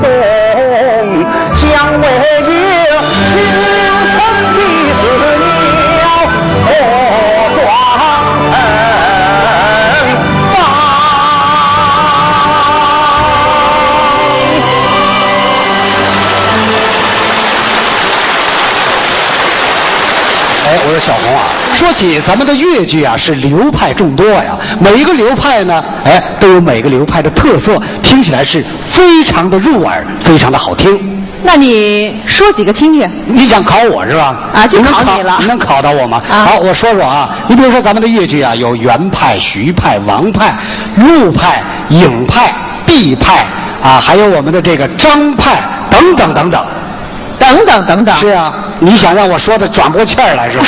中，将为有青春的子鸟火壮成长。哎，我说小红啊，说起咱们的越剧啊，是流派众多呀。每一个流派呢，哎，都有每个流派的特色，听起来是非常的入耳，非常的好听。那你说几个听听？你想考我是吧？啊，就考你了。你能考到我吗？啊，好，我说说啊。你比如说咱们的越剧啊，有袁派、徐派、王派、陆派、影派、毕派啊，还有我们的这个张派等等等等。等等等等。是啊，你想让我说的转不过气儿来是吧？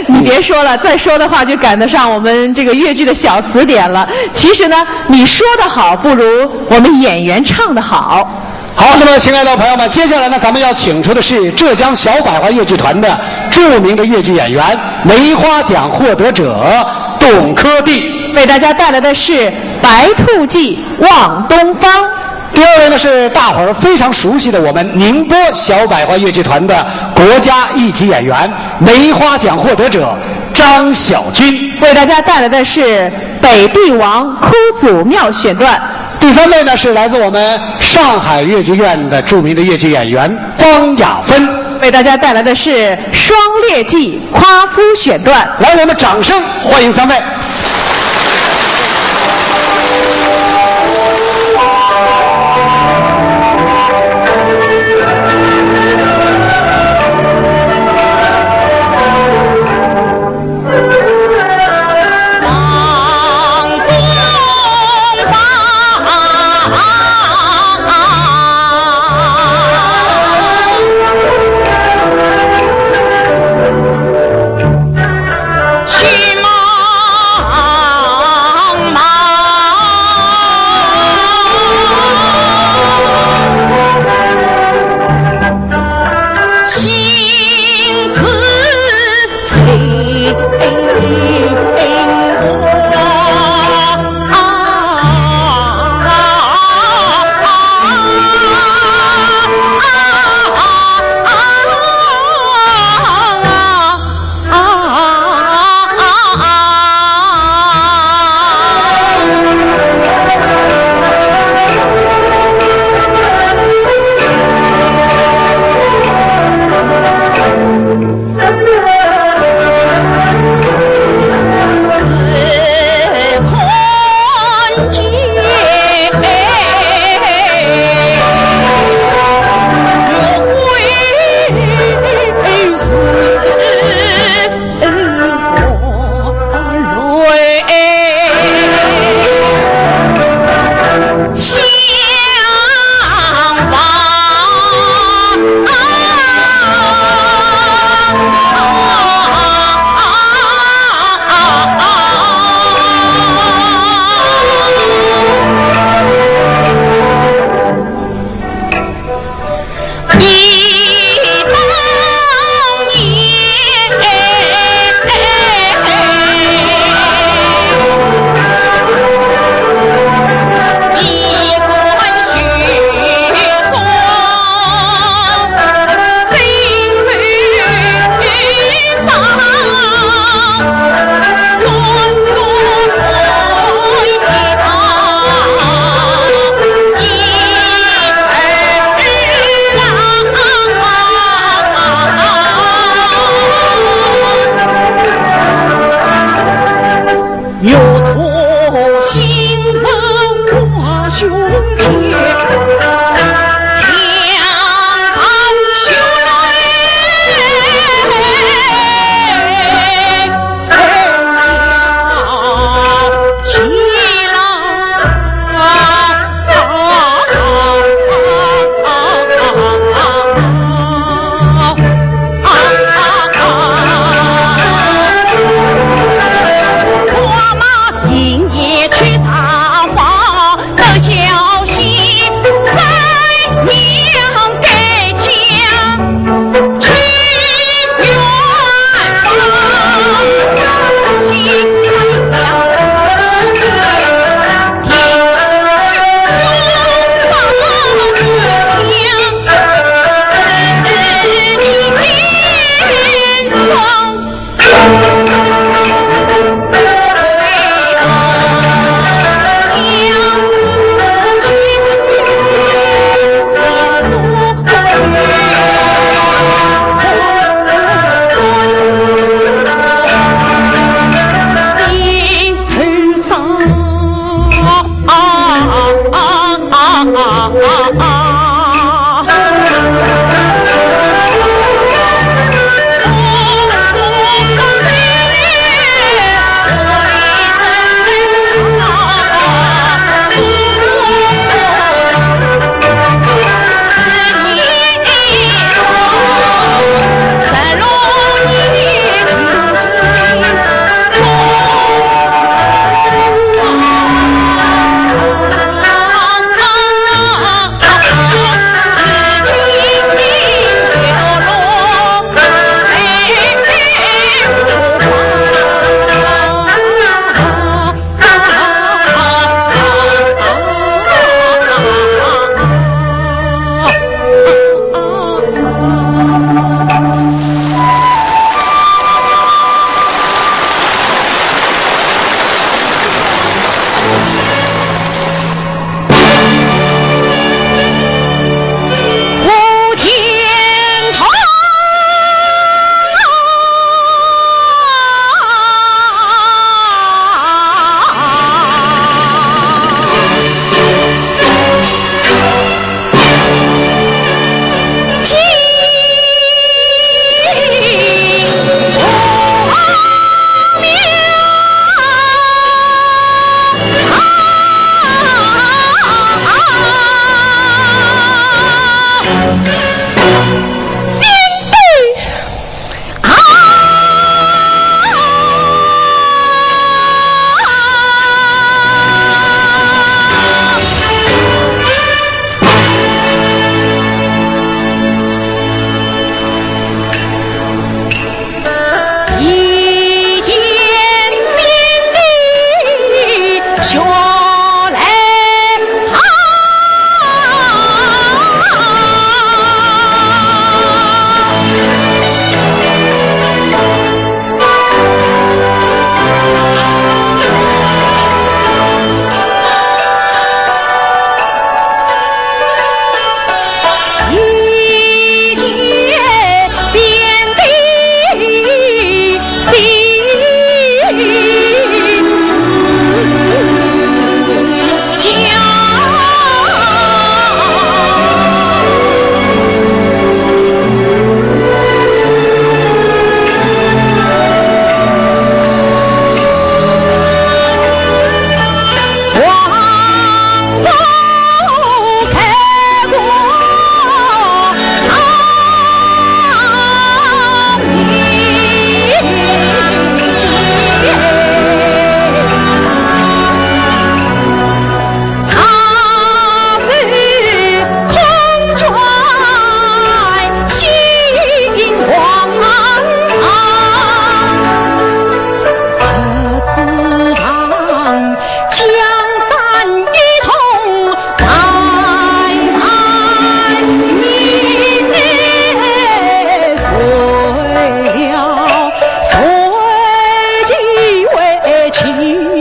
你别说了，再说的话就赶得上我们这个越剧的小词典了。其实呢，你说的好不如我们演员唱的好。好，那么亲爱的朋友们，接下来呢，咱们要请出的是浙江小百花越剧团的著名的越剧演员、梅花奖获得者董科第，为大家带来的是《白兔记·望东方》。第二位呢是大伙儿非常熟悉的我们宁波小百花越剧团的国家一级演员、梅花奖获得者张晓军，为大家带来的是《北帝王哭祖庙》选段。第三位呢是来自我们上海越剧院的著名的越剧演员方雅芬，为大家带来的是《双烈记·夸夫》选段。来，我们掌声欢迎三位。去马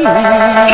不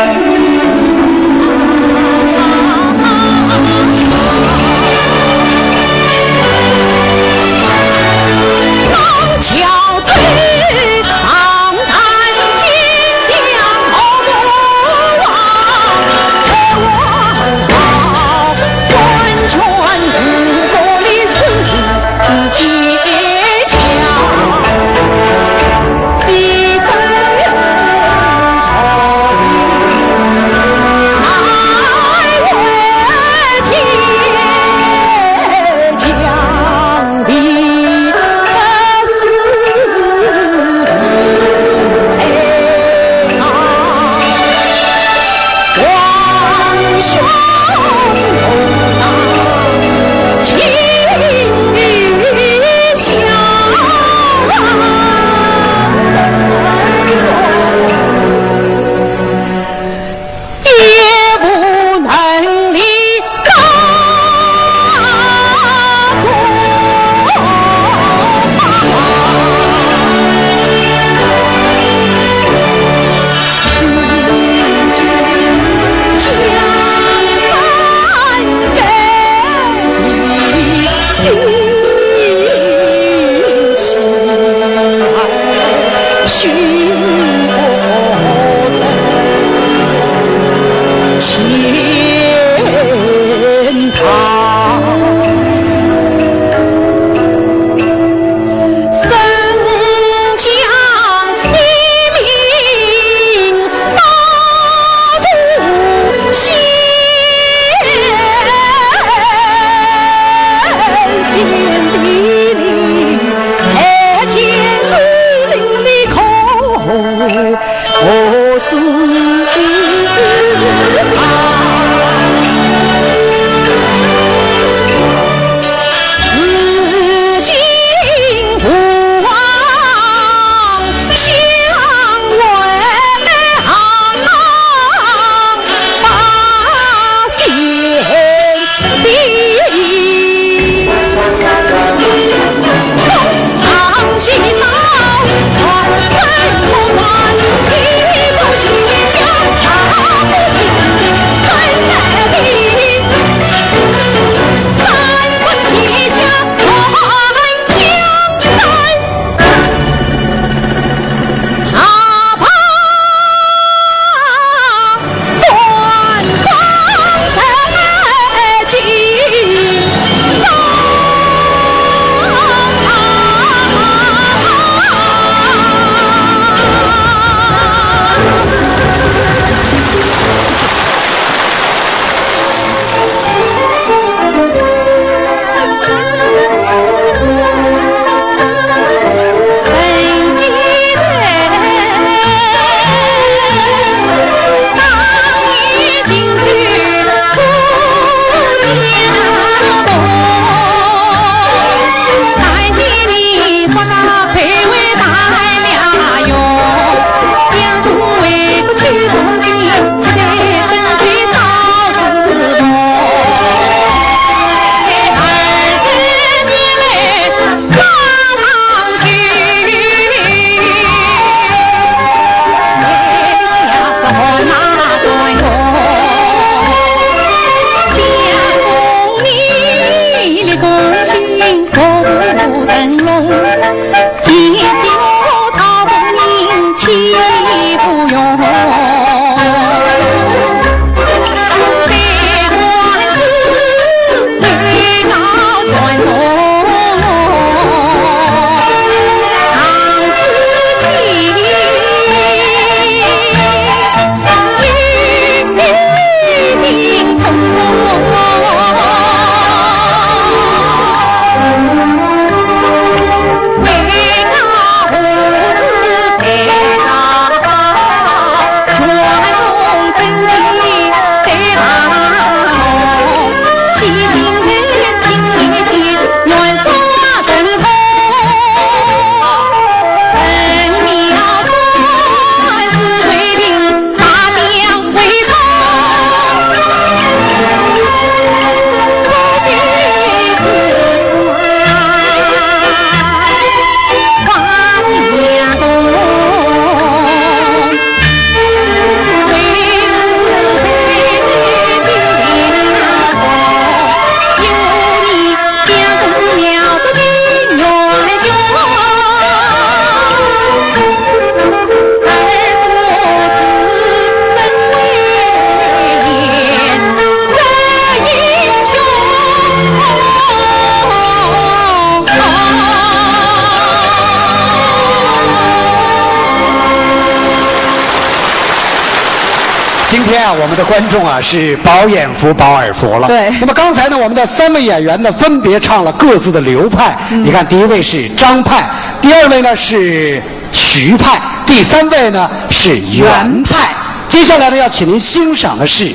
今天啊，我们的观众啊是饱眼福、饱耳福了。对。那么刚才呢，我们的3位演员呢分别唱了各自的流派。你看，第一位是张派，第二位呢是徐派，第3位呢是袁派。接下来呢，要请您欣赏的是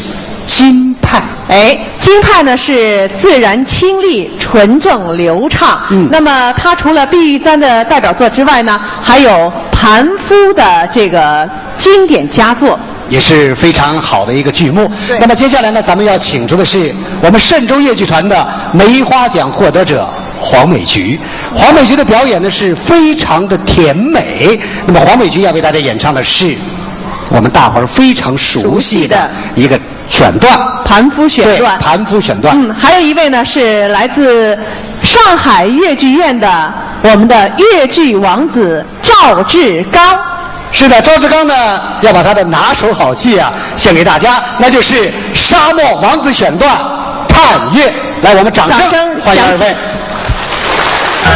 金派。金派呢是自然清丽、纯正流畅。那么它除了毕玉簪的代表作之外呢，还有盘夫的这个经典佳作。也是非常好的一个剧目。那么接下来呢，咱们要请出的是我们嵊州越剧团的梅花奖获得者黄美菊。黄美菊的表演呢是非常的甜美。那么黄美菊要为大家演唱的是我们大伙儿非常熟悉的一个选段，盘夫选段。对，盘夫选段。还有一位呢是来自上海越剧院的我们的越剧王子赵志刚。是的，赵志刚呢要把他的拿手好戏啊献给大家，那就是《沙漠王子》选段《探月》。来，我们掌声欢迎二位。啊。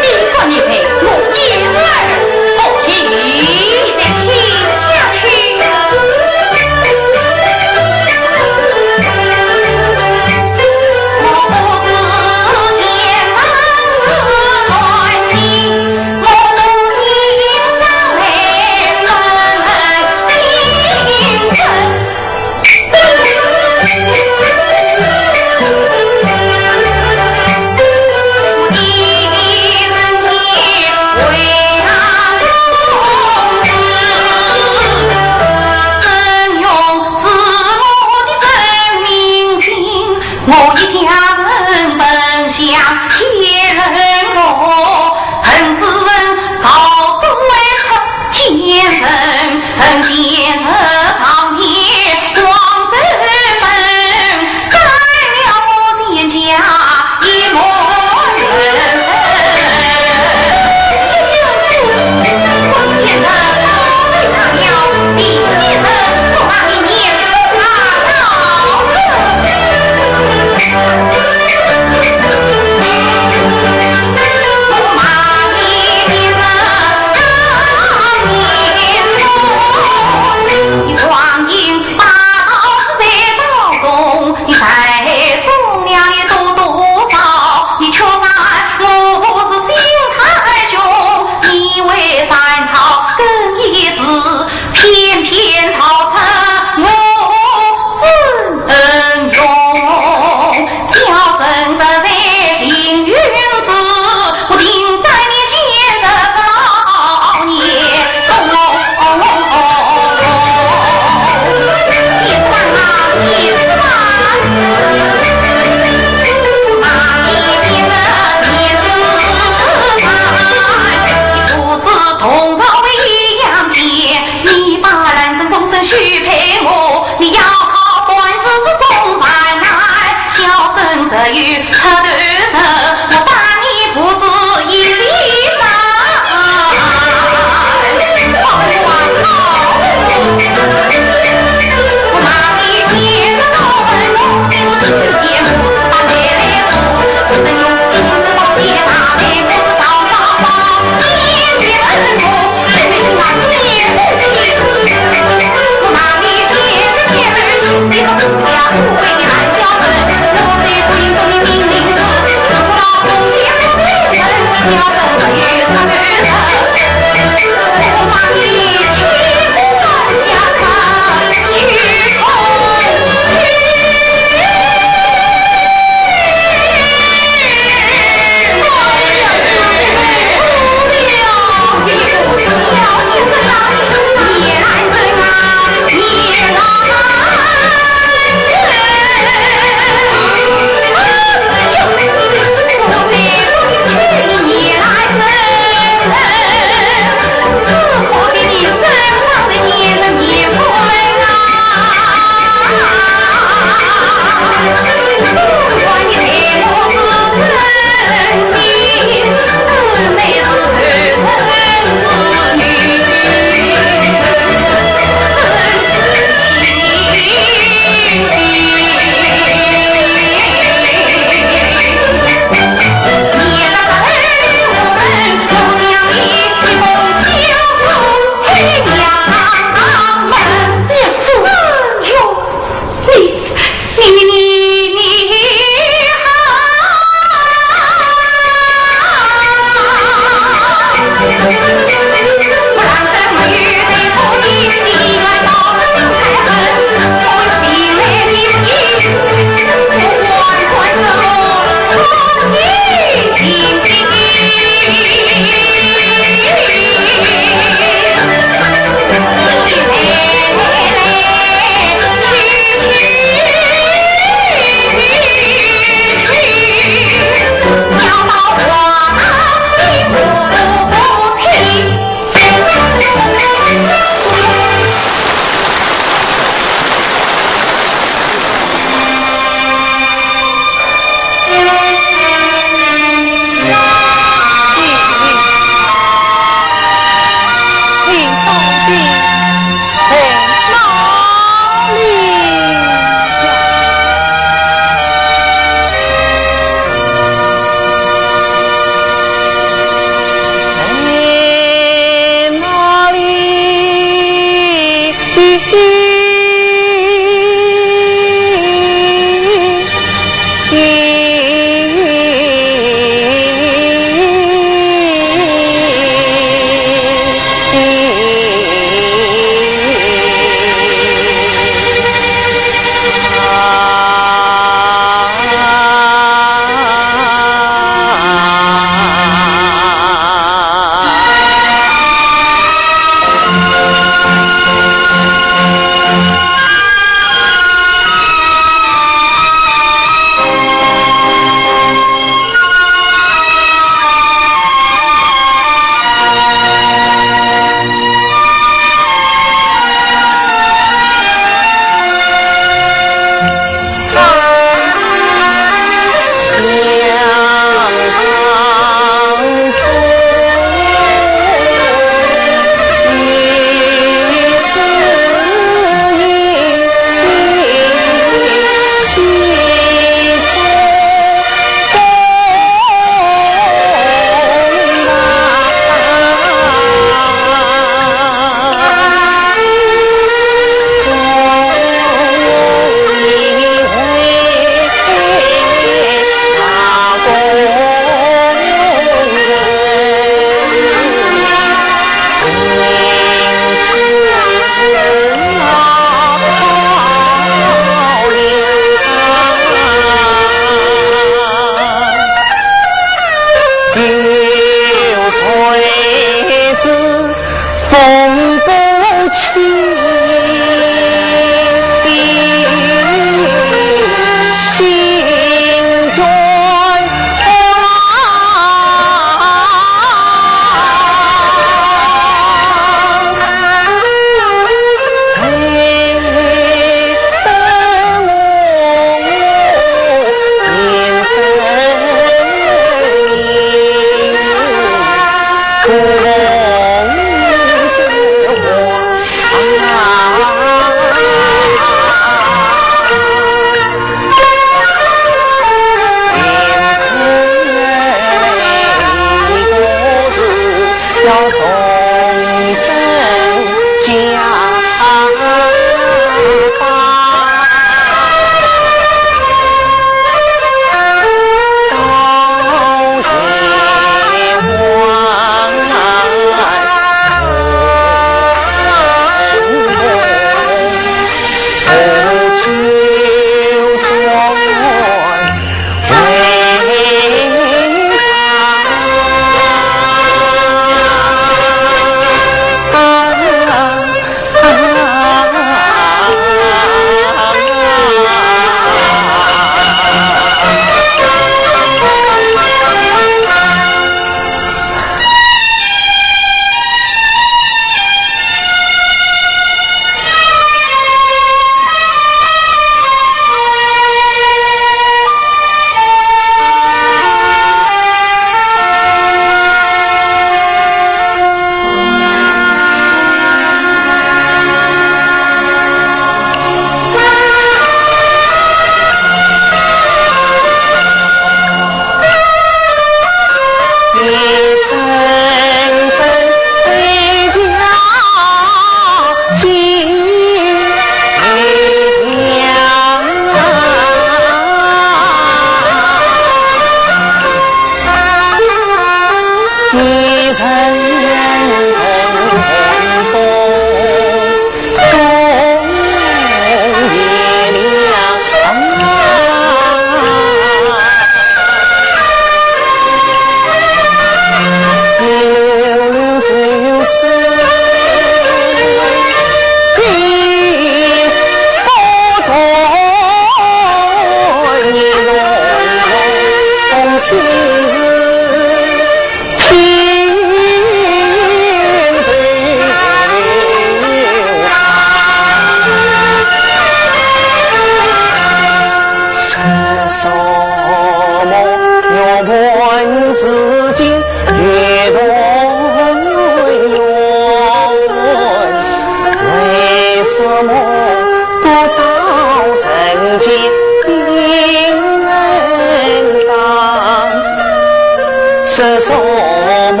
是什么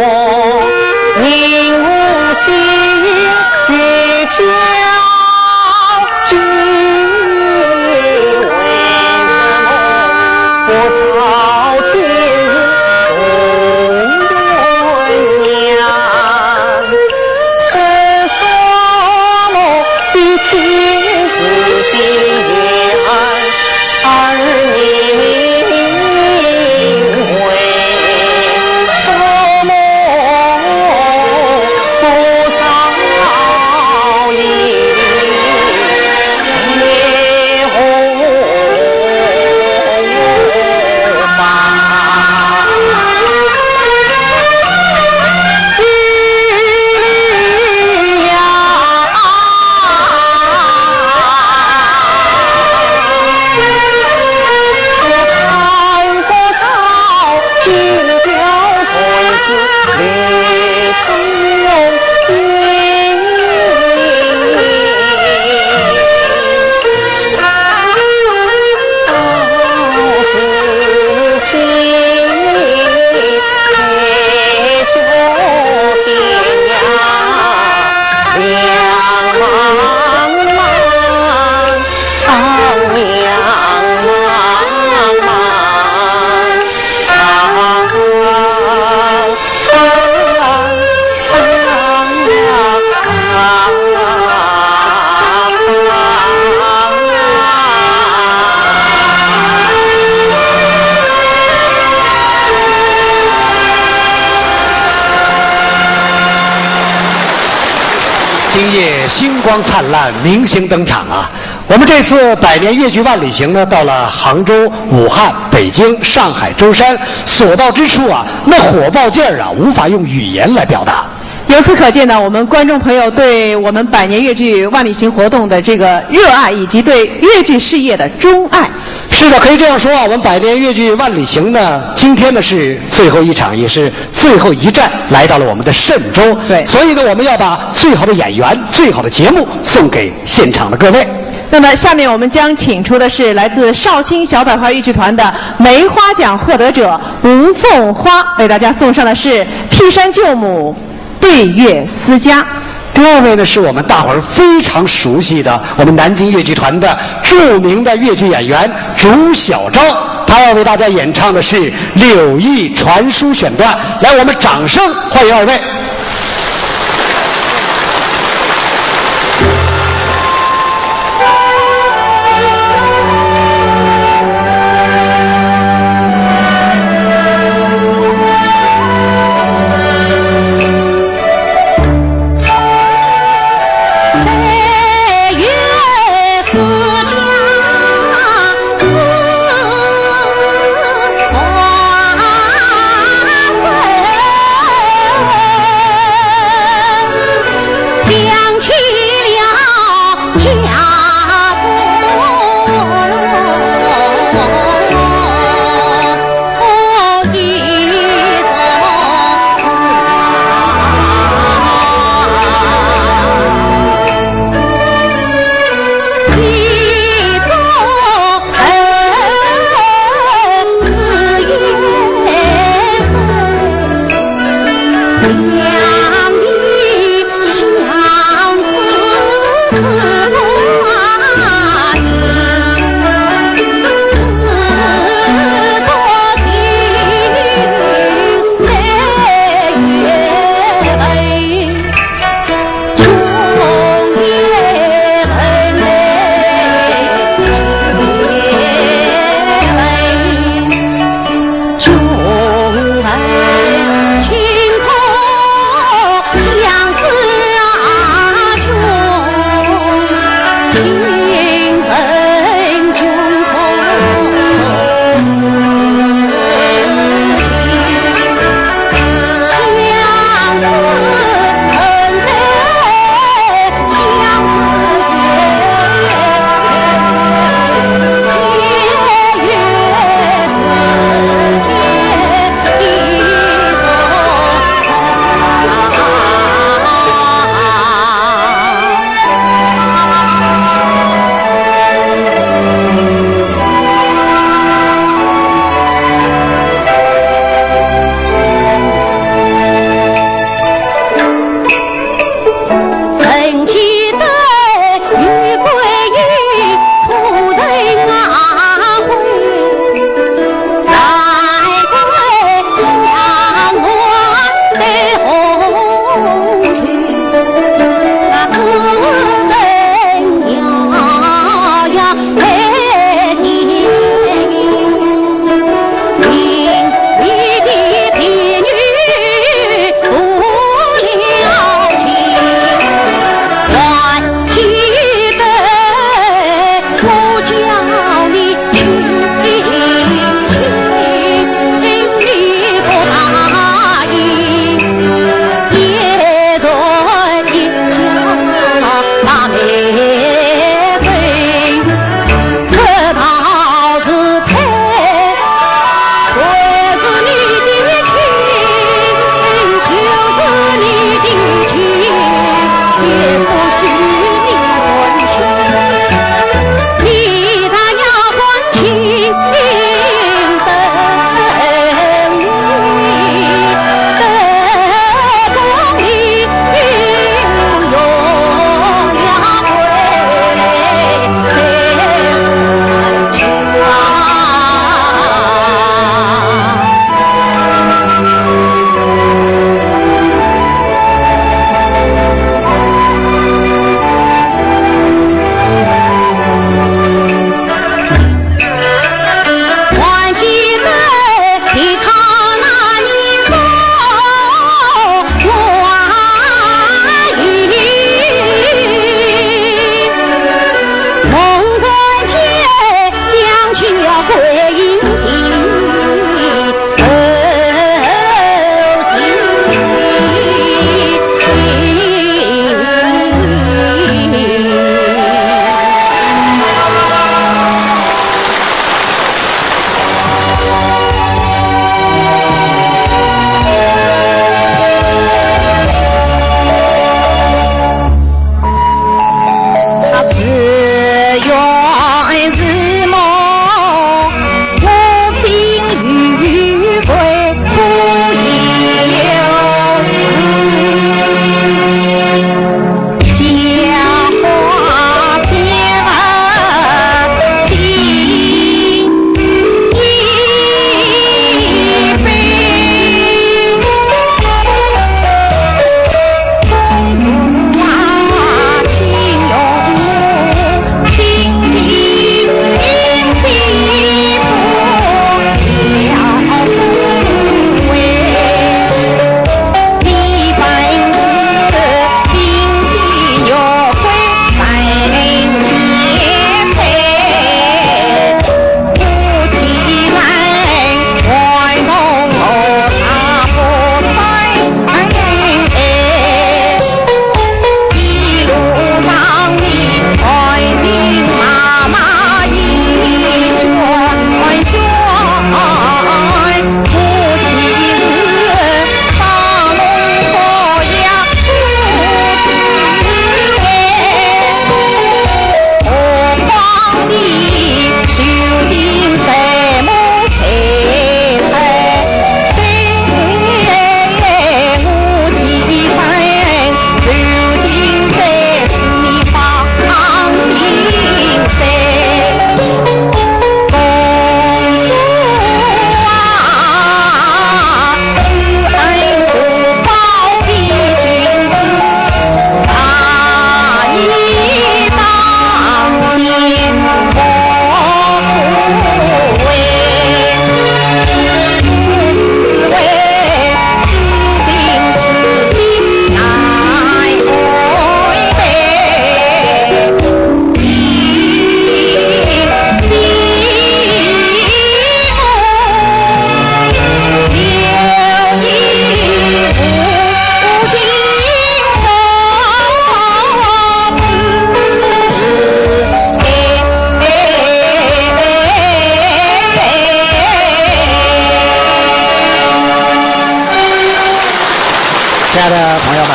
名无心与交集？为什么我朝天日同鸳鸯？是什么的天是心儿你？今夜星光灿烂，明星登场啊！我们这次百年越剧万里行呢，到了杭州、武汉、北京、上海、舟山，所到之处啊，那火爆劲儿啊，无法用语言来表达。由此可见呢，我们观众朋友对我们百年越剧万里行活动的这个热爱，以及对越剧事业的钟爱。是的，可以这样说啊，我们百年越剧万里行呢，今天呢是最后一场，也是最后一站，来到了我们的嵊州。对，所以呢，我们要把最好的演员、最好的节目送给现场的各位。那么，下面我们将请出的是来自绍兴小百花越剧团的梅花奖获得者吴凤花，为大家送上的是《劈山救母》对月思家。第二位呢，是我们大伙儿非常熟悉的我们南京越剧团的著名的越剧演员朱小昭，他要为大家演唱的是《柳毅传书》选段。来，我们掌声欢迎二位。亲爱的朋友们，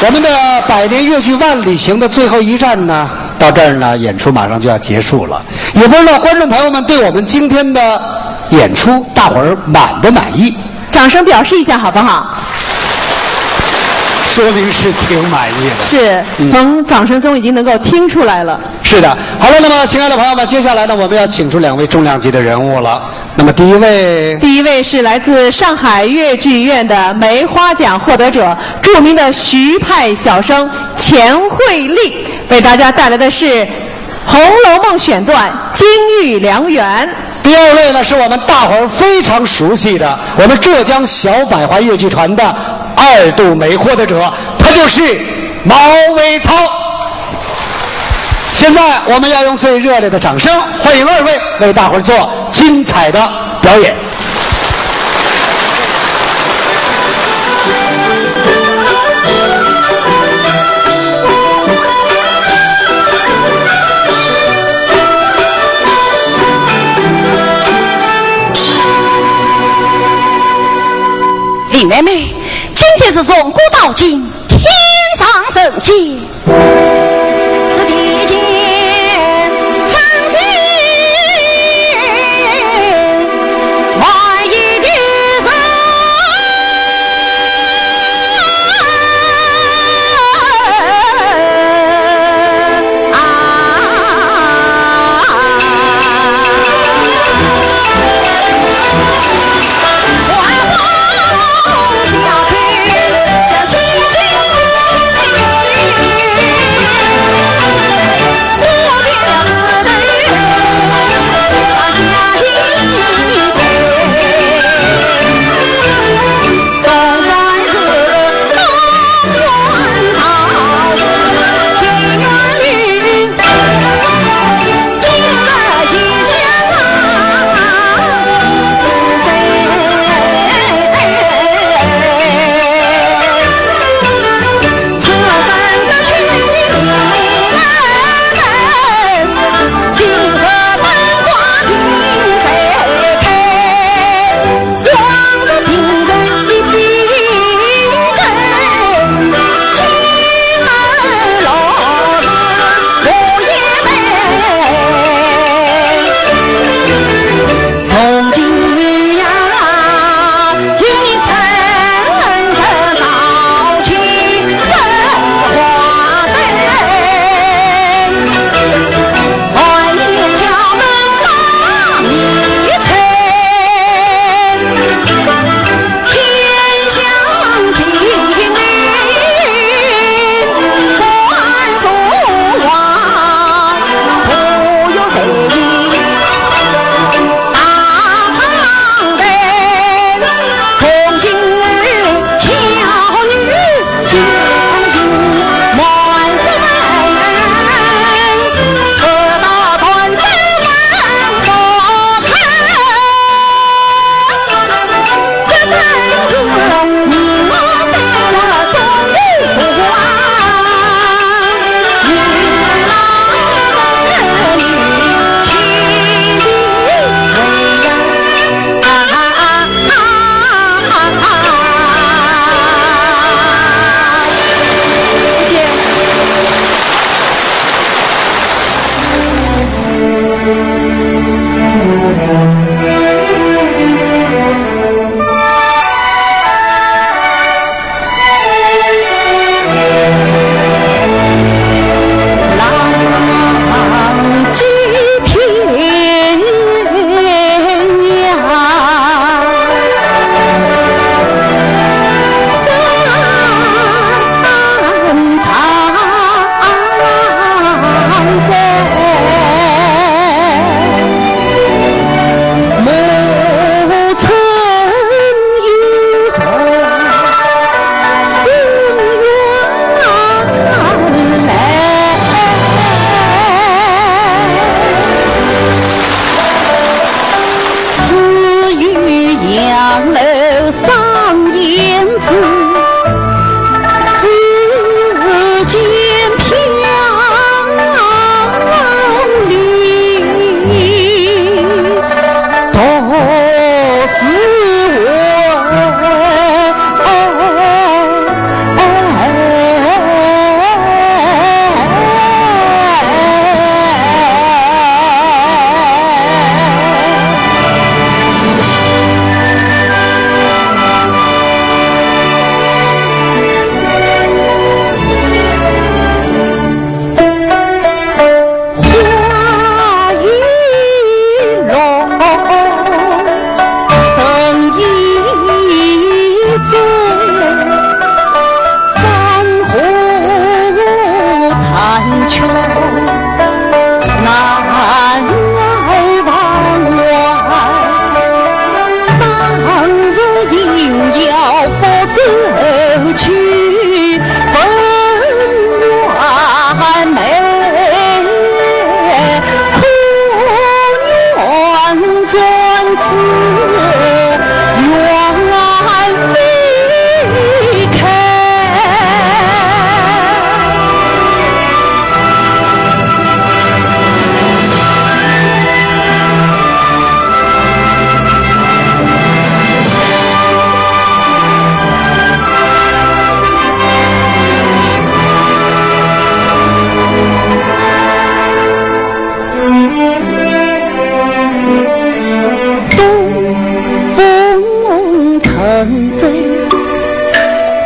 我们的百年越剧万里行的最后一站呢，到这儿呢，演出马上就要结束了。也不知道观众朋友们对我们今天的演出，大伙儿满不满意？掌声表示一下好不好？说明是挺满意的。是，从掌声中已经能够听出来了。是的，好了，那么亲爱的朋友们，接下来呢，我们要请出2位重量级的人物了。那么第一位是来自上海越剧院的梅花奖获得者，著名的徐派小生钱惠丽，为大家带来的是《红楼梦》选段《金玉良缘》。第2位呢，是我们大伙儿非常熟悉的我们浙江小百花越剧团的2度梅获得者，他就是毛伟涛。现在我们要用最热烈的掌声欢迎2位为大伙儿做精彩的表演。李妹妹，今天是从古到今，天上人间。是地间苍心万一的人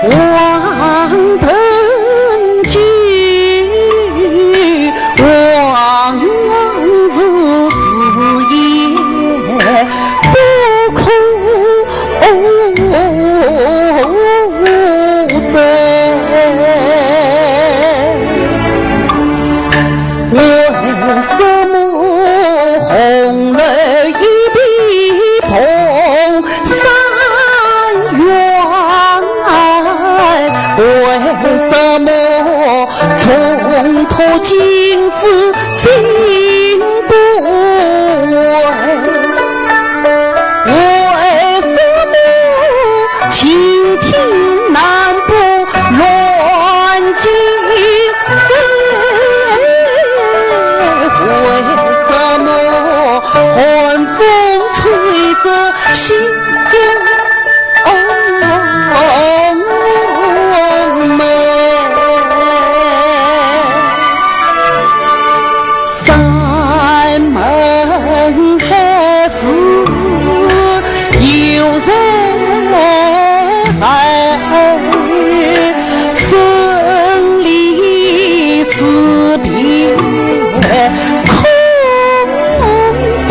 王登基，王日事业不可责。为什么红楼一笔碰三元？为什么从头尽是心不稳？为什么晴天南不乱金水？为什么寒风吹着心中美？山盟海誓有人爱，生离死别空悲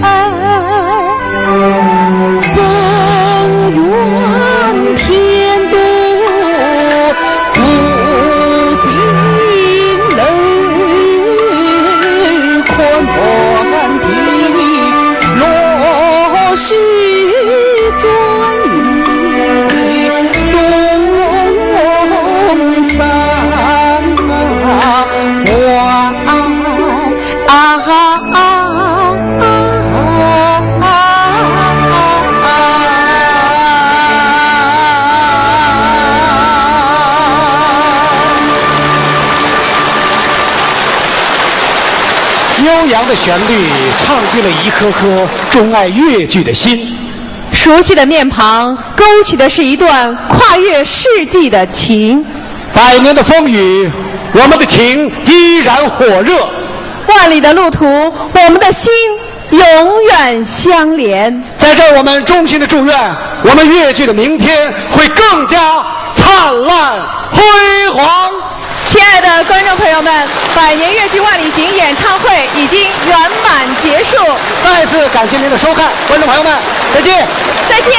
哀，深怨天妒，负心泪，宽满地落须转移，中山悠扬的旋律唱进了一颗颗钟爱粤剧的心。熟悉的面庞勾起的是一段跨越世纪的情。百年的风雨，我们的情依然火热。万里的路途，我们的心永远相连。在这儿，我们衷心的祝愿，我们粤剧的明天会更加灿烂辉煌。亲爱的观众朋友们，百年粤剧万里行演唱会已经圆满结束。再次感谢您的收看，观众朋友们，再见。再见。